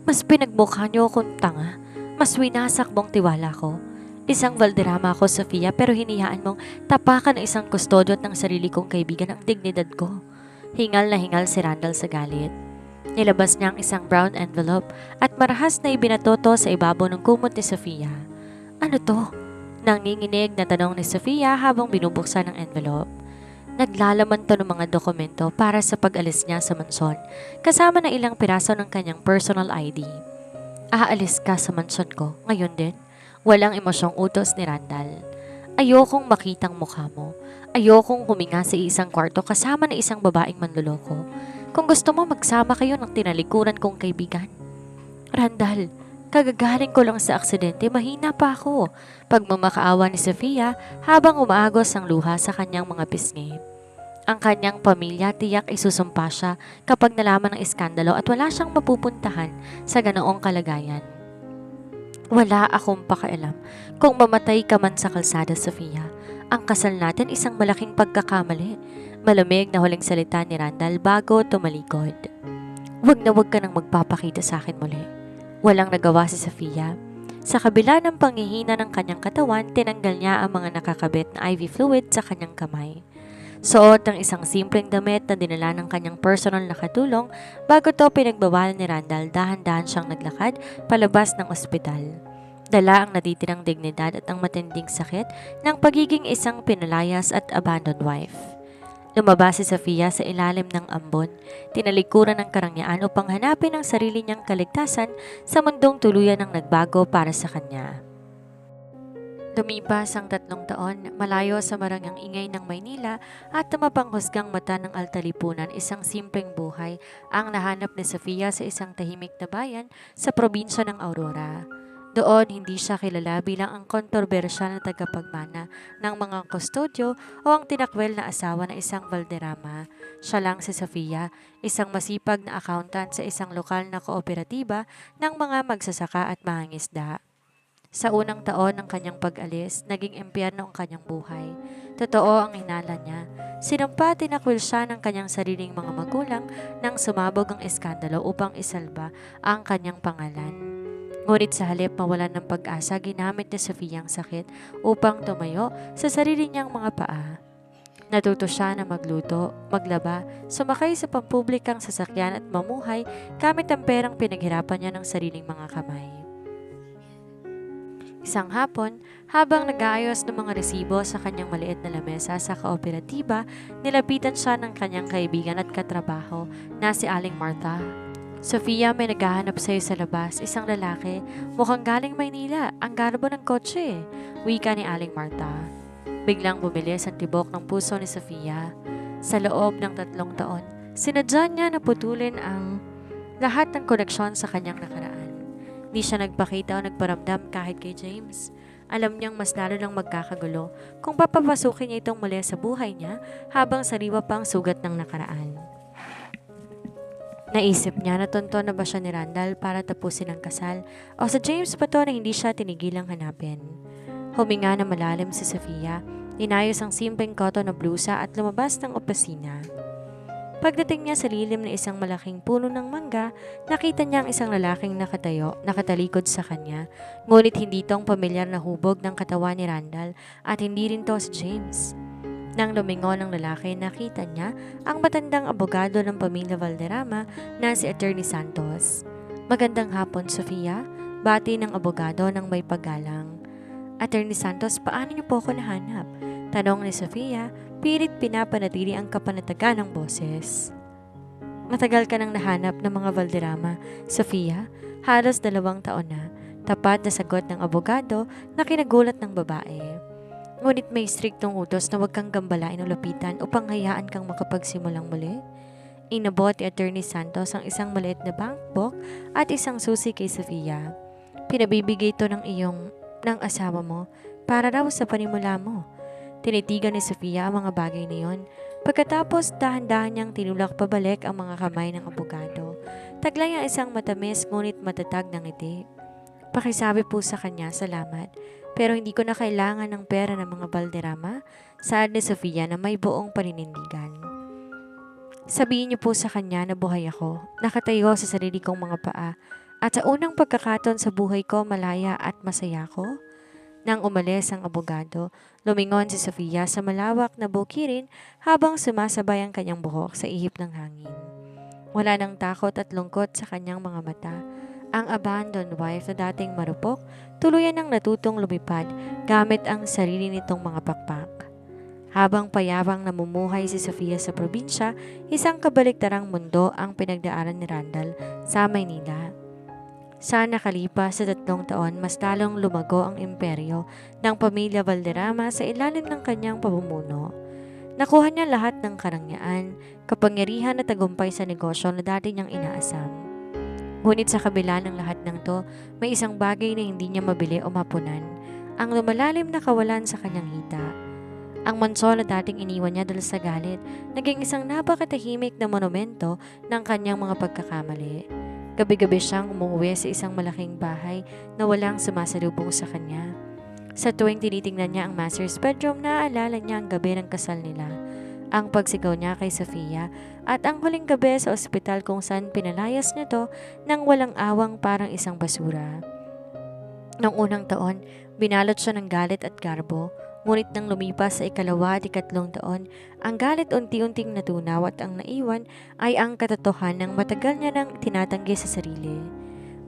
Mas pinagmukha niyo akong tanga. Mas winasak mong tiwala ko. Isang Valderrama ako, Sofia, pero hinayaan mong tapakan ng isang kustodyo at ng sarili kong kaibigan ang dignidad ko. Hingal na hingal si Randall sa galit. Nilabas niya ang isang brown envelope at marahas na ibinatoto sa ibabaw ng kumot ni Sofia. Ano to? Nanginginig na tanong ni Sofia habang binubuksan ang envelope. Naglalaman to ng mga dokumento para sa pag-alis niya sa mansyon, kasama na ilang piraso ng kanyang personal ID. Aalis ka sa mansyon ko, ngayon din? Walang emosyong utos ni Randall. Ayokong makitang mukha mo. Ayokong huminga sa isang kwarto kasama na isang babaeng manluloko. Kung gusto mo, magsama kayo ng tinalikuran kong kaibigan. Randall, kagagaling ko lang sa aksidente, mahina pa ako. Pagmamakaawa ni Sofia habang umaagos ang luha sa kanyang mga pisngi. Ang kanyang pamilya tiyak isusumpa siya kapag nalaman ng iskandalo at wala siyang mapupuntahan sa ganoong kalagayan. Wala akong pakialam kung mamatay ka man sa kalsada, Sofia. Ang kasal natin isang malaking pagkakamali. Malamig na huling salita ni Randall bago tumalikod. Huwag na huwag ka nang magpapakita sa akin muli. Walang nagawa si Sofia. Sa kabila ng panghihina ng kanyang katawan, tinanggal niya ang mga nakakabit na IV fluid sa kanyang kamay. Suot ng isang simpleng damit na dinala ng kanyang personal na katulong bago to pinagbawal ni Randall, dahan-dahan siyang naglakad palabas ng ospital. Dala ang natitirang dignidad at ang matinding sakit ng pagiging isang pinalayas at abandoned wife. Lumabas si Sofia sa ilalim ng ambon, tinalikuran ng karangyaan upang hanapin ang sarili niyang kaligtasan sa mundong tuluyan ng nagbago para sa kanya. Lumipas ang 3 taon, malayo sa marangyang ingay ng Maynila at mapanghusgang mata ng altalipunan, isang simpleng buhay ang nahanap ni Sofia sa isang tahimik na bayan sa probinsya ng Aurora. Doon, hindi siya kilala bilang ang kontrobersyal na tagapagmana ng mga kustodyo o ang tinakwel na asawa ng isang Valderrama. Siya lang si Sofia, isang masipag na accountant sa isang lokal na kooperatiba ng mga magsasaka at mangingisda. Sa unang taon ng kanyang pag-alis, naging impyerno ang kanyang buhay. Totoo ang hinala niya. Sinumpa at tinakwil siya ng kanyang sariling mga magulang nang sumabog ang eskandalo upang isalba ang kanyang pangalan. Ngunit sa halip mawalan ng pag-asa, ginamit ni Sofia ang sakit upang tumayo sa sarili niyang mga paa. Natuto siya na magluto, maglaba, sumakay sa pampublikang sasakyan at mamuhay gamit ang perang pinaghirapan niya ng sariling mga kamay. Isang hapon, habang nag-aayos ng mga resibo sa kanyang maliit na lamesa sa kooperatiba, nilapitan siya ng kanyang kaibigan at katrabaho na si Aling Martha. Sofia, may naghahanap sa iyo sa labas, isang lalaki, mukhang galing Maynila, ang garbo ng kotse, wika ni Aling Martha. Biglang bumilis ang tibok ng puso ni Sofia. Sa loob ng 3 taon, sinadya niya na putulin ang lahat ng koneksyon sa kanyang nakaraan. Di siya nagpakita o nagparamdam kahit kay James. Alam niyang mas lalo lang magkakagulo kung papapasukin niya itong muli sa buhay niya habang sariwa pa ang sugat ng nakaraan. Naisip niya na tonton na ba siya ni Randall para tapusin ang kasal o sa James pa to na hindi siya tinigilang hanapin. Huminga na malalim si Sofia, inayos ang simpleng cotton na blusa at lumabas ng opisina. Pagdating niya sa lilim ng isang malaking puno ng mangga, nakita niya ang isang lalaking nakatayo, nakatalikod sa kanya. Ngunit hindi itong pamilyar na hubog ng katawan ni Randall at hindi rin to si James. Nang lumingon ng lalaki, nakita niya ang matandang abogado ng pamilya Valderrama na si Attorney Santos. Magandang hapon, Sofia. Bati ng abogado ng may paggalang. Attorney Santos, paano niyo po ako nahanap? Tanong ni Sofia, pilit pinapanatili ang kapanatagan ng boses. Matagal ka nang nahanap ng mga Valderrama, Sofia, halos 2 taon na. Tapat na sagot ng abogado na kinagulat ng babae. Ngunit may striktong utos na huwag kang gambalain o lapitan upang hayaan kang makapagsimulang muli. Inabot ni Attorney Santos ang isang maliit na bankbook at isang susi kay Sofia. Pinabibigay ito ng asawa mo para raw sa panimula mo. Tinitigan ni Sofia ang mga bagay na iyon. Pagkatapos, dahan-dahan niyang tinulak pabalik ang mga kamay ng abogado. Taglay ang isang matamis ngunit matatag na ngiti. Pakisabi po sa kanya, salamat. Pero hindi ko na kailangan ng pera ng mga Valderrama, saad ni Sofia na may buong paninindigan. Sabihin niyo po sa kanya na buhay ako, nakatayo sa sarili kong mga paa, at sa unang pagkakataon sa buhay ko malaya at masaya ko. Nang umalis ang abogado, lumingon si Sofia sa malawak na bukirin habang sumasabay ang kanyang buhok sa ihip ng hangin. Wala nang takot at lungkot sa kanyang mga mata. Ang abandoned wife na dating marupok, tuluyan ng natutong lumipad gamit ang sarili nitong mga pakpak. Habang payapang namumuhay si Sofia sa probinsya, isang kabaliktarang mundo ang pinagdaanan ni Randall sa Maynila. Sa nakalipas sa 3 taon, mas lalong lumago ang imperyo ng pamilya Valderrama sa ilalim ng kanyang pamumuno. Nakuha niya lahat ng karangyaan, kapangyarihan at tagumpay sa negosyo na dati niyang inaasam. Ngunit sa kabila ng lahat ng to, may isang bagay na hindi niya mabili o mapunan, ang lumalalim na kawalan sa kanyang hita. Ang manso na dating iniwan niya dahil sa galit, naging isang napakatahimik na monumento ng kanyang mga pagkakamali. Gabi-gabi siyang umuwi sa isang malaking bahay na walang sumasalubong sa kanya. Sa tuwing tinitingnan niya ang master's bedroom, naaalala niya ang gabi ng kasal nila, ang pagsigaw niya kay Sofia, at ang huling gabi sa ospital kung saan pinalayas niya to ng walang awang parang isang basura. Noong unang taon, binalot siya ng galit at garbo. Ngunit nang lumipas sa 2 at 3 taon, ang galit unti-unting natunaw at ang naiwan ay ang katotohanan ng matagal niya nang tinatanggi sa sarili.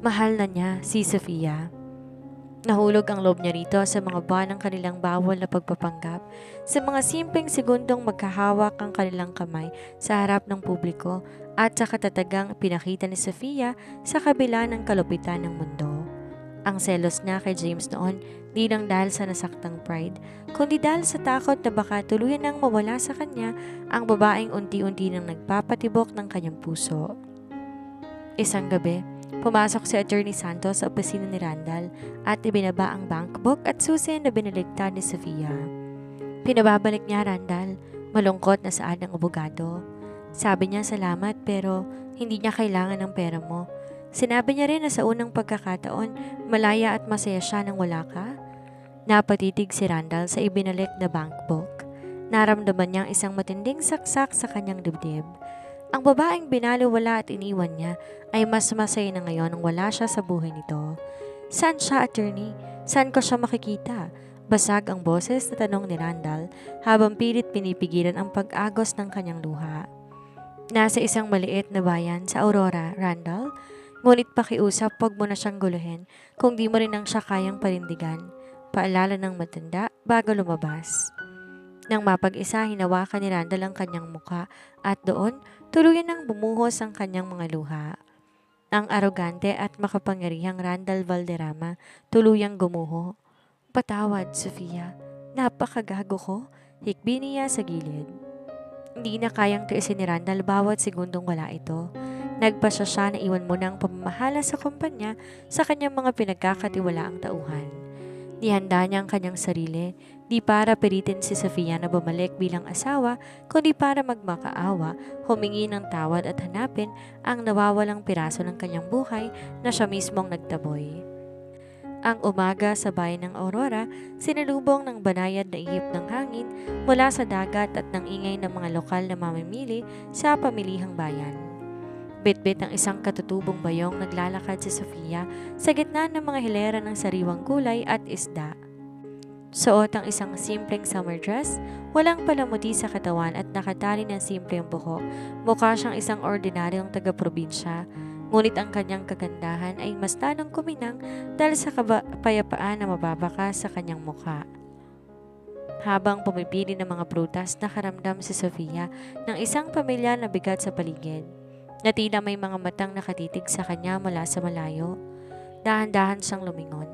Mahal na niya si Sofia. Nahulog ang loob niya rito sa mga buwan ng kanilang bawal na pagpapanggap, sa mga simpleng segundong magkahawak ang kanilang kamay sa harap ng publiko at sa katatagang pinakita ni Sofia sa kabila ng kalupitan ng mundo. Ang selos niya kay James noon, di lang dahil sa nasaktang pride, kundi dahil sa takot na baka tuluyan nang mawala sa kanya ang babaeng unti-unti nang nagpapatibok ng kanyang puso. Isang gabi, pumasok si Attorney Santos sa opisina ni Randall at ibinaba ang bankbook at susi na binaligtad ni Sofia. Pinababalik niya Randall, malungkot na saad ng abogado. Sabi niya salamat pero hindi niya kailangan ng pera mo. Sinabi niya rin na sa unang pagkakataon, malaya at masaya siya nang wala ka. Napatitig si Randall sa ibinalik na bankbook. Naramdaman niyang isang matinding saksak sa kanyang dibdib. Ang babaeng binaliwala at iniwan niya ay mas masaya na ngayon nang wala siya sa buhay nito. Saan siya, attorney? Saan ko siya makikita? Basag ang boses na tanong ni Randall habang pilit pinipigilan ang pag-agos ng kanyang luha. Nasa isang maliit na bayan sa Aurora, Randall. Ngunit pakiusap, huwag mo na siyang guluhin kung di mo rin ang siya kayang parindigan. Paalala ng matanda bago lumabas. Nang mapag-isa, hinawakan ni Randall ang kanyang muka at doon, tuluyan nang bumuhos ang kanyang mga luha. Ang arogante at makapangyarihang Randall Valderrama tuluyang gumuho. Patawad, Sofia. Napakagago ko. Hikbi niya sa gilid. Hindi na kayang tiisin ni Randall bawat segundong wala ito. Nagpasya siya na iwan muna ang pamamahala sa kumpanya sa kanyang mga pinagkakatiwalaang tauhan. Nihanda niya ang kanyang sarili, di para pilitin si Sofia na bumalik bilang asawa, kundi para magmakaawa, humingi ng tawad at hanapin ang nawawalang piraso ng kanyang buhay na siya mismong nagtaboy. Ang umaga sa bayan ng Aurora, sinalubong ng banayad na ihip ng hangin mula sa dagat at ng ingay ng mga lokal na mamimili sa pamilihang bayan. Bitbit ang isang katutubong bayong naglalakad si Sofia sa gitna ng mga hilera ng sariwang gulay at isda. Suot ang isang simpleng summer dress, walang palamuti sa katawan at nakatali ng simpleng buhok. Mukha siyang isang ordinaryong taga-probinsya, ngunit ang kanyang kagandahan ay mas lalong kuminang dahil sa kapayapaan na mababaka sa kanyang mukha. Habang pumipili ng mga prutas, nakaramdam si Sofia ng isang pamilya na bigat sa paligid. Na tila may mga matang nakatitig sa kanya mula sa malayo. Dahan-dahan siyang lumingon.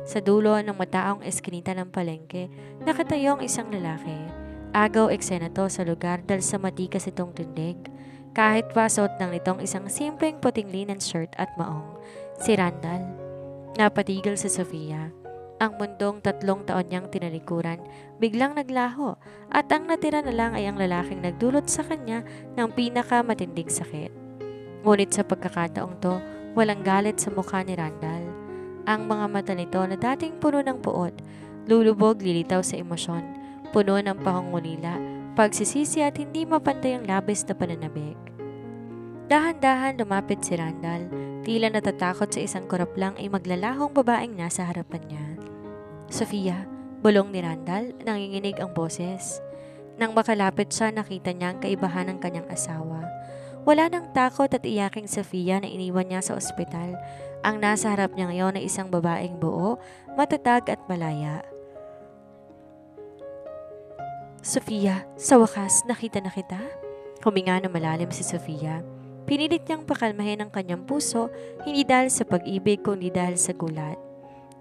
Sa dulo ng mataong eskinita ng palengke, nakatayo ang isang lalaki. Agaw eksena to sa lugar dahil sa matikas itong tindig. Kahit pa suot lang nitong isang simpleng puting linen shirt at maong. Si Randall. Napatigil si Sofia. Ang mundong 3 taon niyang tinalikuran, biglang naglaho at ang natira na lang ay ang lalaking nagdulot sa kanya ng pinakamatinding sakit. Ngunit sa pagkakataong to, walang galit sa mukha ni Randall. Ang mga mata nito na dating puno ng puot, lulubog lilitaw sa emosyon, puno ng pangungulila, pagsisisi at hindi mapantay ang labis na pananabik. Dahan-dahan lumapit si Randall, tila natatakot sa isang kurap lang ay maglalahong babaeng nasa harapan niya. Sofia, bulong ni Randall, nanginginig ang boses. Nang makalapit siya, nakita niya ang kaibahan ng kanyang asawa. Wala nang takot at iyaking Sofia na iniwan niya sa ospital. Ang nasa harap niya ngayon ay isang babaeng buo, matatag at malaya. Sofia, sa wakas, nakita na kita? Huminga na malalim si Sofia. Pinilit niyang pakalmahin ang kanyang puso, hindi dahil sa pag-ibig kundi dahil sa gulat.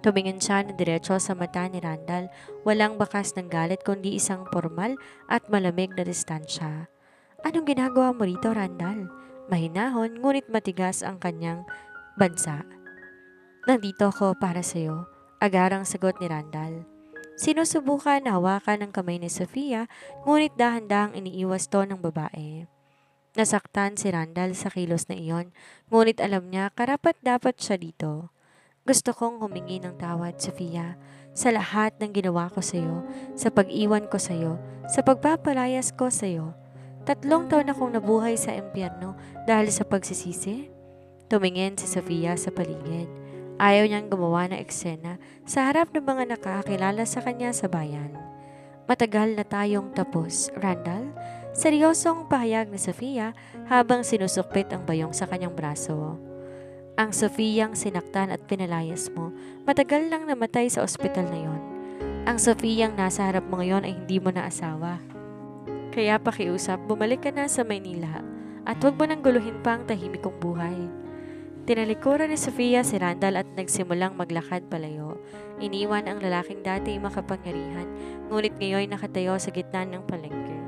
Tumingin siya ng diretso sa mata ni Randall, walang bakas ng galit kundi isang formal at malamig na distansya. Anong ginagawa mo rito, Randall? Mahinahon, ngunit matigas ang kanyang bansa. Nandito ako para sa'yo, agarang sagot ni Randall. Sinusubukan na hawakan ang kamay ni Sofia, ngunit dahan-dahang iniiwas to ng babae. Nasaktan si Randall sa kilos na iyon, ngunit alam niya karapat-dapat siya dito. Gusto kong humingi ng tawad, Sofia, sa lahat ng ginawa ko sa iyo, sa pag-iwan ko sa iyo, sa pagpapalayas ko sa iyo. 3 taon akong nabuhay sa impyerno dahil sa pagsisisi. Tumingin si Sofia sa paligid. Ayaw niyang gumawa ng eksena sa harap ng mga nakakakilala sa kanya sa bayan. Matagal na tayong tapos, Randall. Seryosong pahayag ni Sofia habang sinusukpit ang bayong sa kanyang braso. Ang Sofiang sinaktan at pinalayas mo, matagal lang namatay sa ospital na yon. Ang Sofiang nasa harap mo ngayon ay hindi mo na asawa. Kaya pakiusap, bumalik ka na sa Maynila at huwag mo nang guluhin pa ang tahimik kong buhay. Tinalikuran ni Sofia si Randall at nagsimulang maglakad palayo. Iniwan ang lalaking dati makapangyarihan, ngunit ngayon nakatayo sa gitna ng palengke.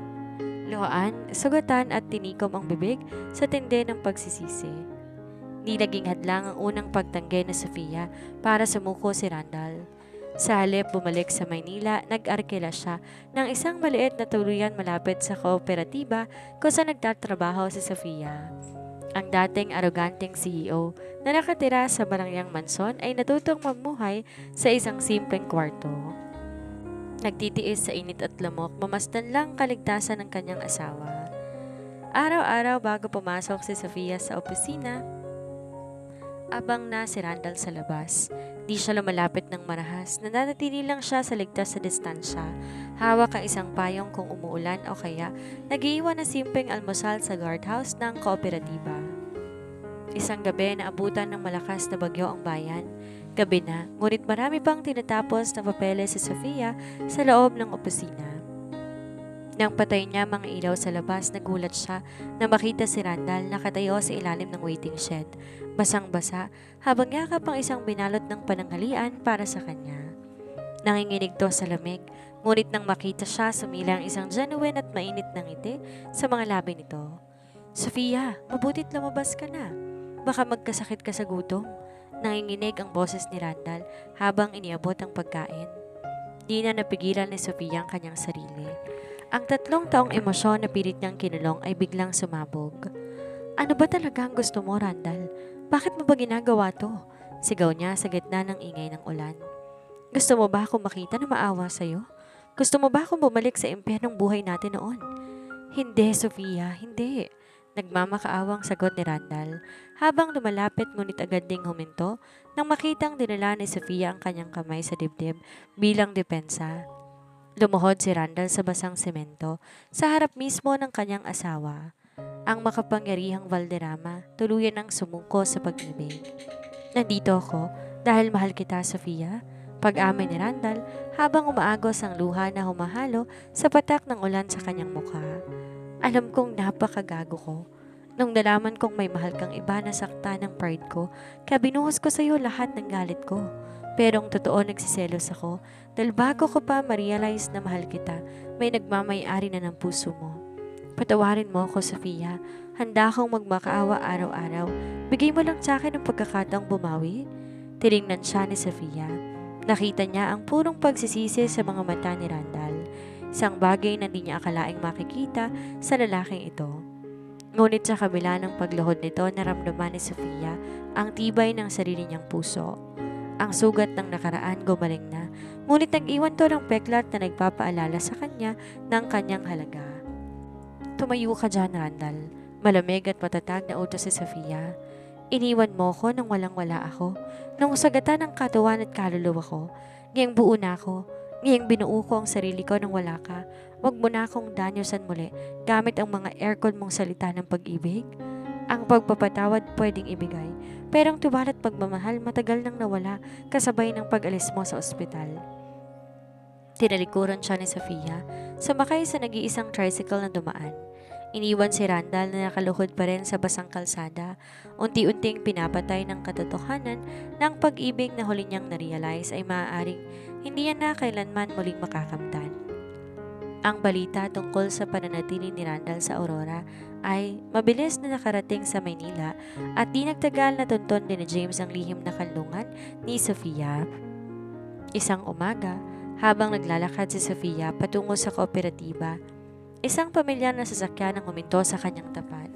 Luhaan, sugatan at tinikom ang bibig sa tindi ng pagsisisi. Di naging hadlang ang unang pagtanggi ni Sofia para sumuko si Randall. Sa halip bumalik sa Maynila, nag-arkila siya ng isang maliit na tuluyan malapit sa kooperatiba kung saan nagtatrabaho si Sofia. Ang dating aroganteng CEO na nakatira sa Barangyang Mansyon ay natutong mamuhay sa isang simpleng kwarto. Nagtitiis sa init at lamok, mamasdan lang kaligtasan ng kanyang asawa. Araw-araw bago pumasok si Sofia sa opisina, abang na si Randall sa labas. Di siya lumalapit ng marahas, nananatili lang siya sa ligtas sa distansya. Hawak ang isang payong kung umuulan o kaya nag-iiwan na simpleng almusal sa guardhouse ng kooperatiba. Isang gabi na abutan ng malakas na bagyo ang bayan. Gabi na, ngunit marami pang tinatapos na papeles si Sofia sa loob ng opisina. Nang patay niya mga ilaw sa labas, nagulat siya na makita si Randall nakatayo sa ilalim ng waiting shed, basang-basa habang yakap ang isang binalot ng pananghalian para sa kanya. Nanginginig to sa lamig, ngunit nang makita siya, sumila ang isang genuine at mainit na ngiti sa mga labi nito. Sofia, mabuti't lumabas ka na. Baka magkasakit ka sa gutom. Nanginginig ang boses ni Randall habang iniabot ang pagkain. Di na napigilan ni Sofia ang kanyang sarili. Ang 3 taong emosyon na pilit niyang kinulong ay biglang sumabog. Ano ba talaga ang gusto mo, Randall? Bakit mo ba ginagawa to? Sigaw niya sa gitna ng ingay ng ulan. Gusto mo ba akong makita na maawa sa'yo? Gusto mo ba akong bumalik sa impyernong buhay natin noon? Hindi, Sofia, hindi. Nagmamakaawang sagot ni Randall habang lumalapit ngunit agad ding huminto nang makitang dinala ni Sofia ang kanyang kamay sa dibdib bilang depensa. Lumuhod si Randall sa basang semento sa harap mismo ng kanyang asawa. Ang makapangyarihang Valderrama tuluyan ang sumungko sa pag-ibig. Nandito ako dahil mahal kita, Sofia. Pag-amin ni Randall habang umaagos ang luha na humahalo sa patak ng ulan sa kanyang mukha. Alam kong napakagago ko. Nung nalaman kong may mahal kang iba, nasakta ng pride ko, kaya binuhos ko sa iyo lahat ng galit ko. Pero ang totoo, nagsiselos ako dahil bago ko pa ma-realize na mahal kita, may nagmamay-ari na ng puso mo. Patawarin mo ako, Sofia. Handa akong magmakaawa araw-araw. Bigay mo lang sa akin ang pagkakataong bumawi. Tiningnan siya ni Sofia. Nakita niya ang purong pagsisisi sa mga mata ni Randall. Isang bagay na hindi niya akalaing makikita sa lalaking ito. Ngunit sa kabila ng pagluhod nito, naramdaman ni Sofia ang tibay ng sarili niyang puso. Ang sugat ng nakaraan gumaling na, ngunit nag-iwan to ng peklat na nagpapaalala sa kanya ng kanyang halaga. Tumayo ka dyan, Randall. Malamig at matatag na utos si Sofia. Iniwan mo ko nang walang-wala ako, nung sagatan ng katawan at kaluluwa ko. Ngayong buo na ako, ngayong binuo ko ang sarili ko nang wala ka. Huwag mo na akong danyosan muli gamit ang mga aircon mong salita ng pag-ibig. Ang pagpapatawad pwedeng ibigay, pero ang tiwala at pagmamahal matagal nang nawala kasabay ng pag-alis mo sa ospital. Tinalikuran siya ni Sofia, sumakay sa nag-iisang tricycle na dumaan. Iniwan si Randall na nakaluhod pa rin sa basang kalsada, unti-unting pinapatay ng katotohanan ng pag-ibig na huli niyang narealize ay maaaring hindi yan na kailanman muling makakamtan. Ang balita tungkol sa pananatili ni Randall sa Aurora ay mabilis na nakarating sa Maynila at di nagtagal na tunton din ni James ang lihim na kanlungan ni Sofia. Isang umaga, habang naglalakad si Sofia patungo sa kooperatiba, isang pamilyar na sasakyan ang huminto sa kanyang tapat.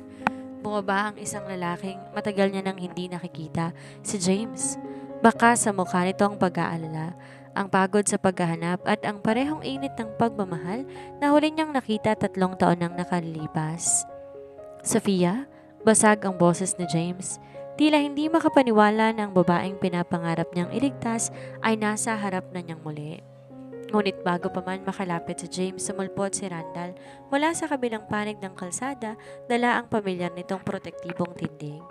Bumaba ang isang lalaking matagal niya nang hindi nakikita, si James. Baka sa mukha nito ang pag-aalala, ang pagod sa paghahanap at ang parehong init ng pagmamahal na huli niyang nakita 3 taon nang nakalilipas. Sofia, basag ang boses ni James. Tila hindi makapaniwala na ang babaeng pinapangarap niyang iligtas ay nasa harap na niyang muli. Ngunit bago pa man makalapit si James, sumulpot si Randall mula sa kabilang panig ng kalsada, dala ang pamilyar nitong protektibong tindig.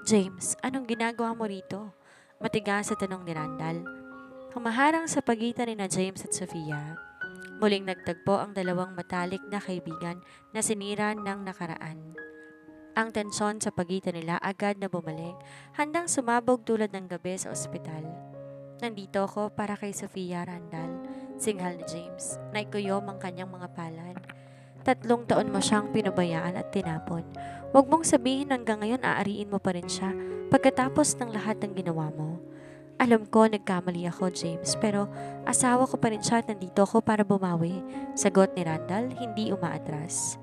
James, anong ginagawa mo rito? Matigas sa tanong ni Randall. Humaharang sa pagitan ni na James at Sofia. Muling nagtagpo ang dalawang matalik na kaibigan na sinira ng nakaraan. Ang tensyon sa pagitan nila agad na bumalik, handang sumabog tulad ng gabi sa ospital. Nandito ako para kay Sofia, Randall, singhal ni James, na ikuyom ang kanyang mga palad. 3 taon mo siyang pinabayaan at tinapon. Huwag mong sabihin hanggang ngayon aariin mo pa rin siya pagkatapos ng lahat ng ginawa mo. Alam ko nagkamali ako, James, pero asawa ko pa rin siya at nandito ako para bumawi. Sagot ni Randall, hindi umaatras.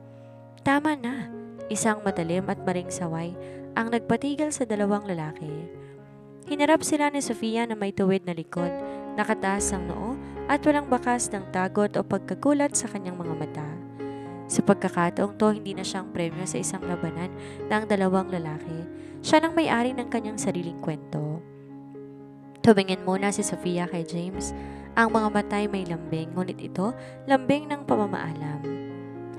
Tama na. Isang matalim at maring saway ang nagpatigil sa dalawang lalaki. Hinarap sila ni Sofia na may tuwid na likod, nakataas ang noo at walang bakas ng tagot o pagkagulat sa kanyang mga mata. Sa pagkakataong to, hindi na siyang premyo sa isang labanan ng dalawang lalaki. Siya nang may-ari ng kanyang sariling kwento. Tumingin muna si Sofia kay James. Ang mga matay may lambing, ngunit ito, lambing ng pamamaalam.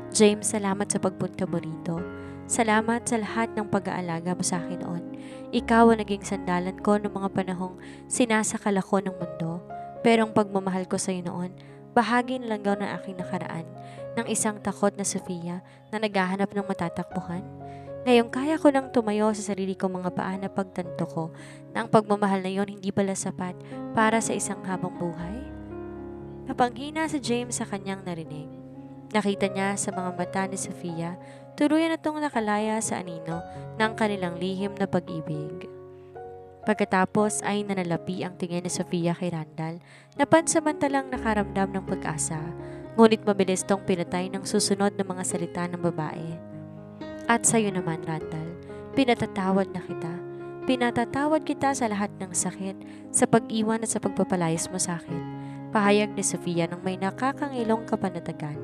James, salamat sa pagpunta mo rito. Salamat sa lahat ng pag-aalaga mo sa akin noon. Ikaw ang naging sandalan ko noong mga panahong sinasakal ako ng mundo. Pero ang pagmamahal ko sa iyo noon, bahagi na lang daw ng aking nakaraan, ng isang takot na Sofia na naghahanap ng matatakbuhan. Ngayong kaya ko nang tumayo sa sarili kong mga paa na pagtanto ko na ang pagmamahal na yon hindi pala sapat para sa isang habang buhay. Napanghina si James sa kanyang narinig. Nakita niya sa mga mata ni Sofia, tuluyan na itong nakalaya sa anino ng kanilang lihim na pag-ibig. Pagkatapos ay nanalapi ang tingin ni Sofia kay Randall na pansamantalang nakaramdam ng pag-asa, ngunit mabilis tong pinatay ng susunod na mga salita ng babae. At sa'yo naman, Randall, pinatatawad na kita. Pinatatawad kita sa lahat ng sakit, sa pag-iwan at sa pagpapalayas mo sa akin. Pahayag ni Sofia nang may nakakangilong kapanatagan.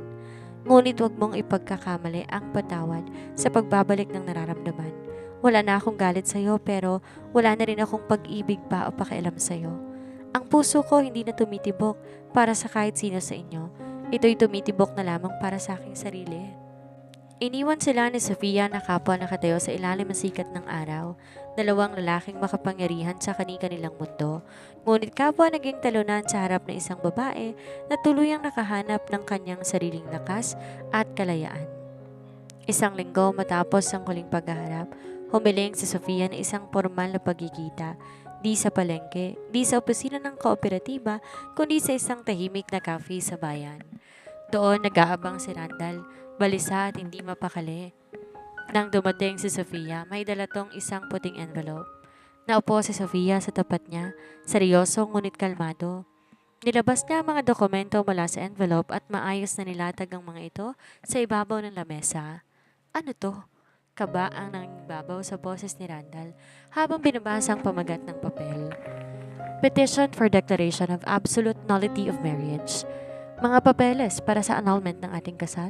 Ngunit huwag mong ipagkakamali ang patawad sa pagbabalik ng nararamdaman. Wala na akong galit sa'yo pero wala na rin akong pag-ibig pa o pakialam sa'yo. Ang puso ko hindi na tumitibok para sa kahit sino sa inyo. Ito'y tumitibok na lamang para sa aking sarili. Iniwan sila ni Sofia na kapwa nakatayo sa ilalim ng sikat ng araw, dalawang lalaking makapangyarihan sa kani-kanilang mundo, ngunit kapwa naging talunan sa harap ng isang babae na tuluyang nakahanap ng kanyang sariling lakas at kalayaan. Isang linggo matapos ang huling paghaharap, humiling si Sofia na isang formal na pagkikita, di sa palengke, di sa opisina ng kooperatiba, kundi sa isang tahimik na cafe sa bayan. Doon nag-aabang si Randall, balisa at hindi mapakali. Nang dumating si Sofia, may dala tong isang puting envelope. Naupo si Sofia sa tapat niya, seryoso ngunit kalmado. Nilabas niya ang mga dokumento mula sa envelope at maayos na nilatag ang mga ito sa ibabaw ng lamesa. Ano to? Kaba ang nangibabaw sa boses ni Randall habang binabasa ang pamagat ng papel. Petition for Declaration of Absolute Nullity of Marriage. Mga papeles para sa annulment ng ating kasal?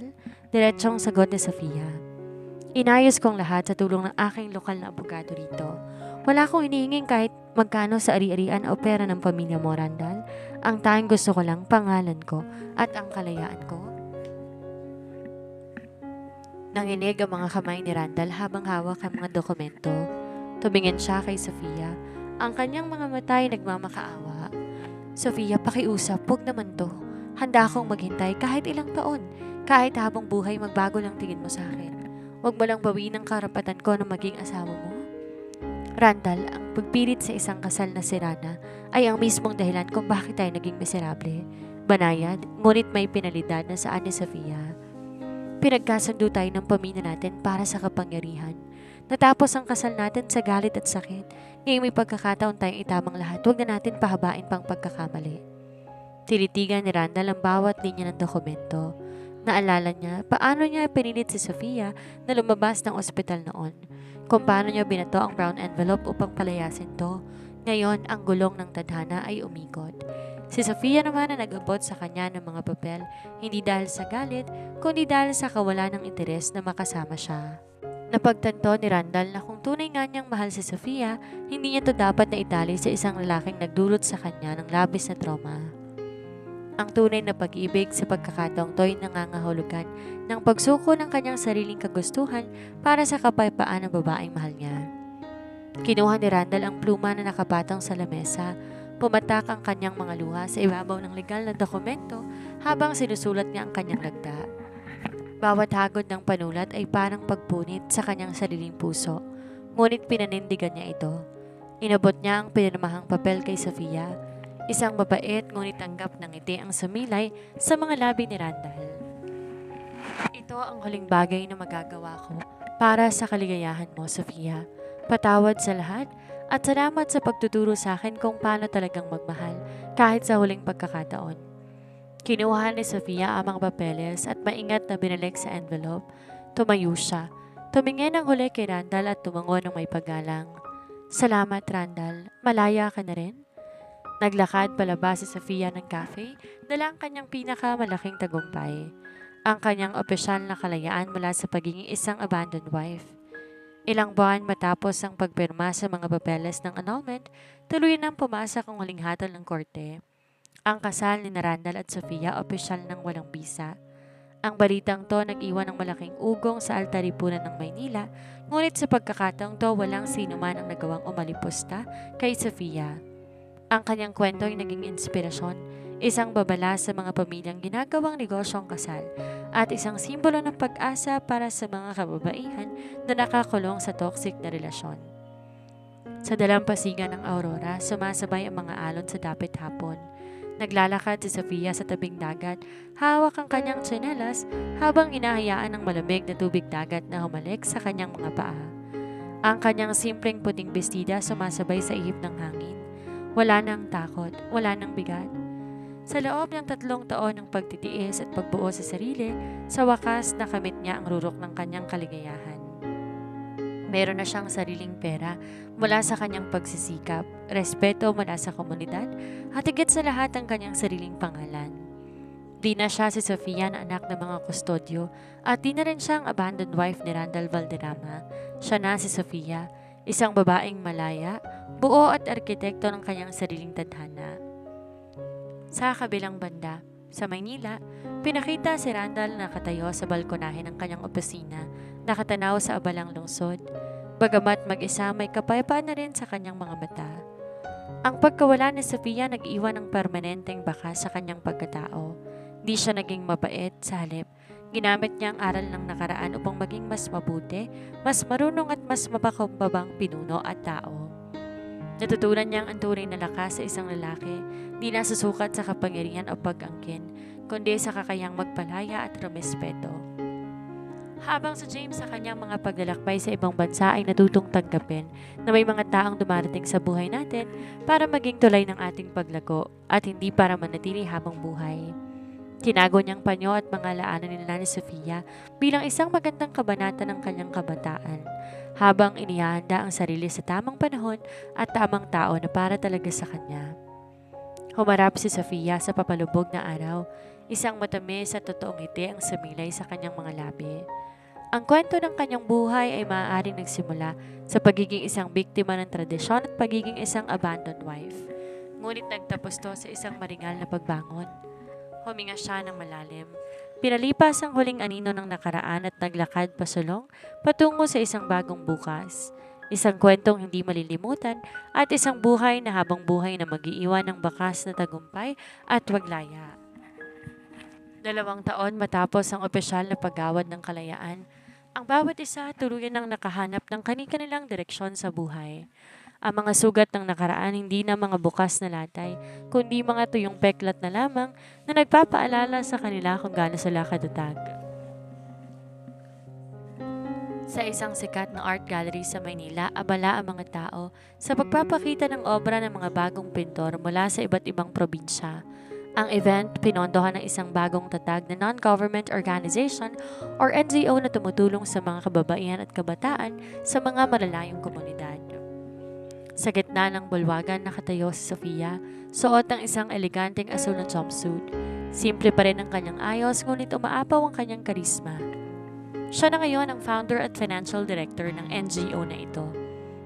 Diretsong sagot ni Sofia. Inayos kong lahat sa tulong ng aking lokal na abogado rito. Wala akong hinihinging kahit magkano sa ari-arian o pera ng pamilya mo, Randall. Ang tanging gusto ko lang pangalan ko at ang kalayaan ko. Nanginig ang mga kamay ni Randall habang hawak ang mga dokumento. Tumingin siya kay Sofia. Ang kanyang mga mata ay nagmamakaawa. Sofia, pakiusap, huwag naman to. Handa akong maghintay kahit ilang taon. Kahit habang buhay magbago lang tingin mo sa akin. Huwag mo lang bawiin ang karapatan ko na maging asawa mo. Randall, ang pagpilit sa isang kasal na si Rana ay ang mismong dahilan kung bakit tayo naging miserable. Banayad, ngunit may penalidad na saan ni Sofia. Pinagkasundo tayo ng pamilya natin para sa kapangyarihan. Natapos ang kasal natin sa galit at sakit. Ngayong may pagkakataon tayong itamang lahat, huwag na natin pahabain pang pagkakamali. Tinitigan ni Randall ang bawat linya ng dokumento. Naalala niya paano niya pinilit si Sofia na lumabas ng ospital noon. Kung paano niya binato ang brown envelope upang palayasin to. Ngayon, ang gulong ng tadhana ay umikot. Si Sofia naman na nag-abot sa kanya ng mga papel, hindi dahil sa galit, kundi dahil sa kawalan ng interes na makasama siya. Napagtanto ni Randall na kung tunay nga niyang mahal si Sofia, hindi niya to dapat na itali sa isang lalaking nagdulot sa kanya ng labis na trauma. Ang tunay na pag-ibig sa pagkakataong to'y nangangahulugan ng pagsuko ng kanyang sariling kagustuhan para sa kapayapaan ng babaeng mahal niya. Kinuha ni Randall ang pluma na nakapatong sa lamesa, pumatak ang kanyang mga luha sa ibabaw ng legal na dokumento habang sinusulat niya ang kanyang lagda. Bawat hagod ng panulat ay parang pagpunit sa kanyang sariling puso, ngunit pinanindigan niya ito. Inabot niya ang pinirmahang papel kay Sofia, isang mabait ngunit tanggap ng ngiti ang sumilay sa mga labi ni Randall. Ito ang huling bagay na magagawa ko para sa kaligayahan mo, Sofia. Patawad sa lahat at salamat sa pagtuturo sa akin kung paano talagang magmahal kahit sa huling pagkakataon. Kinuha ni Sofia ang mga papeles at maingat na binalik sa envelope. Tumayo siya. Tumingin ang huli kay Randall at tumango ng may paggalang. Salamat, Randall. Malaya ka na rin? Naglakad palabas si Sofia ng cafe, dala ang kanyang pinakamalaking tagumpay. Ang kanyang opisyal na kalayaan mula sa pagiging isang abandoned wife. Ilang buwan matapos ang pagpirma sa mga papeles ng annulment, tuloy nang pumasok ang huling hatol ng korte. Ang kasal ni Randall at Sofia opisyal ng walang bisa. Ang balitang to nag-iwan ng malaking ugong sa altaripunan ng Maynila, ngunit sa pagkakataong to walang sino man ang nagawang umalipusta kay Sofia. Ang kanyang kwento ay naging inspirasyon, isang babala sa mga pamilyang ginagawang negosyo ang kasal, at isang simbolo ng pag-asa para sa mga kababaihan na nakakulong sa toxic na relasyon. Sa dalampasigan ng Aurora, sumasabay ang mga alon sa dapit hapon. Naglalakad si Sofia sa tabing dagat, hawak ang kanyang tsinelas habang inahayaan ng malamig na tubig dagat na humalik sa kanyang mga paa. Ang kanyang simpleng puting bestida sumasabay sa ihip ng hangin. Wala nang takot, wala nang bigat. Sa loob ng 3 taon ng pagtitiis at pagbuo sa sarili, sa wakas nakamit niya ang rurok ng kanyang kaligayahan. Meron na siyang sariling pera mula sa kanyang pagsisikap, respeto mula sa komunidad, at higit sa lahat ang kanyang sariling pangalan. Di na siya si Sofia na anak ng mga kustodyo at di na rin siyang abandoned wife ni Randall Valderrama. Siya na si Sofia, isang babaeng malaya, buo at arkitekto ng kanyang sariling tadhana. Sa kabilang banda, sa Maynila, pinakita si Randall na nakatayo sa balkonahe ng kanyang opisina, nakatanaw sa abalang lungsod. Bagamat mag-isa, may kapayapaan na rin sa kanyang mga mata. Ang pagkawala ni Sofia nag-iwan ng permanenteng bakas sa kanyang pagkatao. Di siya naging mabait, sa halip. Ginamit niya ang aral ng nakaraan upang maging mas mabuti, mas marunong at mas mapakumbabang pinuno at tao. Natutunan niyang ang tunay na lakas sa isang lalaki, di nasusukat sa kapangyarihan o pag-angkin, kundi sa kakayang magpalaya at rumespeto. Habang si James sa kanyang mga paglalakbay sa ibang bansa ay natutong tanggapin na may mga taong dumarating sa buhay natin para maging tulay ng ating paglago at hindi para manatili habang buhay. Tinago niyang panyo at mga laanan nila ni Sofia bilang isang magandang kabanata ng kanyang kabataan. habang inihahanda ang sarili sa tamang panahon at tamang tao na para talaga sa kanya. Humarap si Sofia sa papalubog na araw, isang matamis at totoong ngiti ang sumilay sa kanyang mga labi. Ang kwento ng kanyang buhay ay maaaring nagsimula sa pagiging isang biktima ng tradisyon at pagiging isang abandoned wife. Ngunit nagtapos to sa isang maringal na pagbangon. Huminga siya ng malalim. Pinalipas ang huling anino ng nakaraan at naglakad pasulong patungo sa isang bagong bukas. Isang kwentong hindi malilimutan at isang buhay na habang buhay na mag-iiwan ng bakas na tagumpay at waglaya. 2 taon matapos ang opisyal na paggawad ng kalayaan, ang bawat isa tuluyan ng nakahanap ng kani-kanilang direksyon sa buhay. Ang mga sugat ng nakaraan hindi na mga bukas na latay, kundi mga tuyong peklat na lamang na nagpapaalala sa kanila kung gaano sila katatag. Sa isang sikat na art gallery sa Maynila, abala ang mga tao sa pagpapakita ng obra ng mga bagong pintor mula sa iba't ibang probinsya. Ang event, pinondohan ng isang bagong tatag na non-government organization or NGO na tumutulong sa mga kababaihan at kabataan sa mga malalayong komunidad. Sa gitna ng bulwagan nakatayo si Sofia, suot ang isang eleganteng asul na jumpsuit. Simple pa rin ang kanyang ayos, ngunit umaapaw ang kanyang karisma. Siya na ngayon ang founder at financial director ng NGO na ito.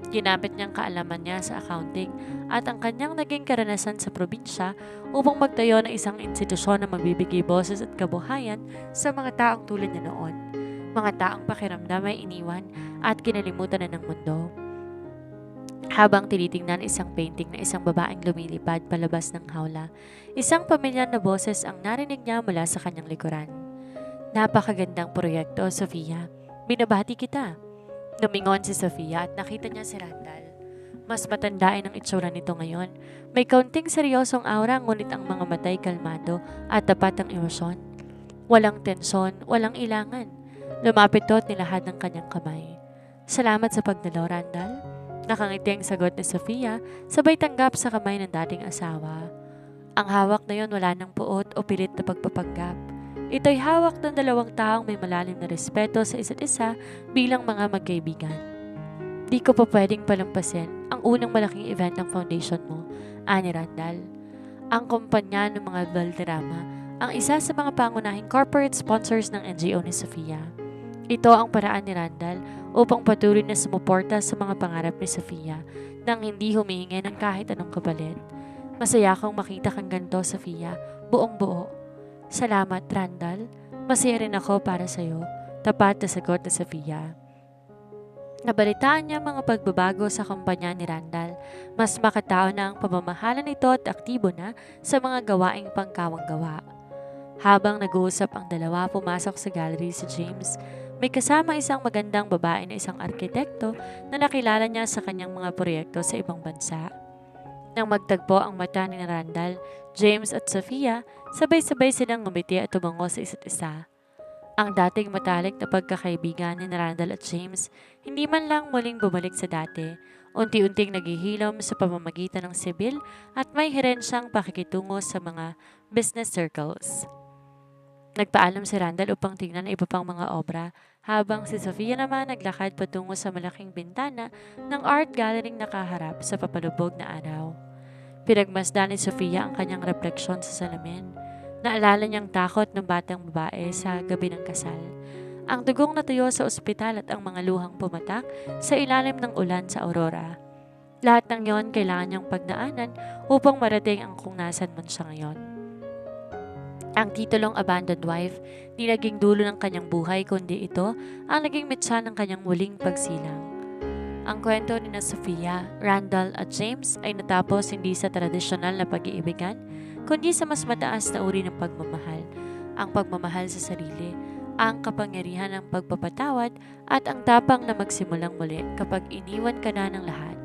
Ginamit niyang kaalaman niya sa accounting at ang kanyang naging karanasan sa probinsya upang magtayo ng isang institusyon na magbibigay boses at kabuhayan sa mga taong tulad niya noon. Mga taong pakiramdam ay iniwan at kinalimutan na ng mundo. Habang tinitingnan isang painting na isang babaeng lumilipad palabas ng hawla, isang pamilyar na boses ang narinig niya mula sa kanyang likuran. Napakagandang proyekto, Sofia. Binabati kita. Lumingon si Sofia at nakita niya si Randall. Mas matandain ang itsura nito ngayon. May kaunting seryosong aura, ngunit ang mga matay kalmado at tapat ang emosyon. Walang tensyon, walang ilangan. Lumapit to at nilahad ng kanyang kamay. Salamat sa pagdalo, Randall. Nakangiti ang sagot ni Sofia, sabay tanggap sa kamay ng dating asawa. Ang hawak na yon wala ng puot o pilit na pagpapanggap. Ito'y hawak ng 2 taong may malalim na respeto sa isa't isa bilang mga magkaibigan. Di ko pa pwedeng palampasin ang unang malaking event ng foundation mo, ani Randall. Ang kumpanya ng mga Valderrama, ang isa sa mga pangunahing corporate sponsors ng NGO ni Sofia. Ito ang paraan ni Randall upang patuloy na sumuporta sa mga pangarap ni Sofia nang hindi humihingi ng kahit anong kapalit. Masaya akong makita kang ganito, Sofia, buong buo. Salamat, Randall. Masaya rin ako para sa'yo. Tapat na sagot ni Sofia. Nabalitaan niya mga pagbabago sa kumpanya ni Randall. Mas makatao na ang pamamahala nito at aktibo na sa mga gawaing pangkawang-gawa. Habang nag-uusap ang dalawa, pumasok sa gallery si James. May kasama isang magandang babae na isang arkitekto na nakilala niya sa kanyang mga proyekto sa ibang bansa. Nang magtagpo ang mata ni Randall, James at Sofia, sabay-sabay silang ngumiti at tumango sa isa't isa. Ang dating matalik na pagkakaibigan ni Randall at James, hindi man lang muling bumalik sa dati. Unti-unting naghihilom sa pamamagitan ng sibil at may herensyang pakikitungo sa mga business circles. Nagpaalam si Randall upang tingnan ang iba pang mga obra, habang si Sofia naman naglakad patungo sa malaking bintana ng art gallery nakaharap sa papalubog na araw. Pinagmasdan ni Sofia ang kanyang refleksyon sa salamin. Naalala niyang takot ng batang babae sa gabi ng kasal. Ang dugong natuyo sa ospital at ang mga luhang pumatak sa ilalim ng ulan sa Aurora. Lahat ng yon kailangan niyang pagdaanan upang marating ang kung nasan man siya ngayon. Ang titulong abandoned wife, di naging dulo ng kanyang buhay, kundi ito ang naging mitsa ng kanyang muling pagsilang. Ang kwento ni Sofia, Randall at James ay natapos hindi sa tradisyonal na pag-iibigan, kundi sa mas mataas na uri ng pagmamahal, ang pagmamahal sa sarili, ang kapangyarihan ng pagpapatawad at ang tapang na magsimulang muli kapag iniwan ka na ng lahat.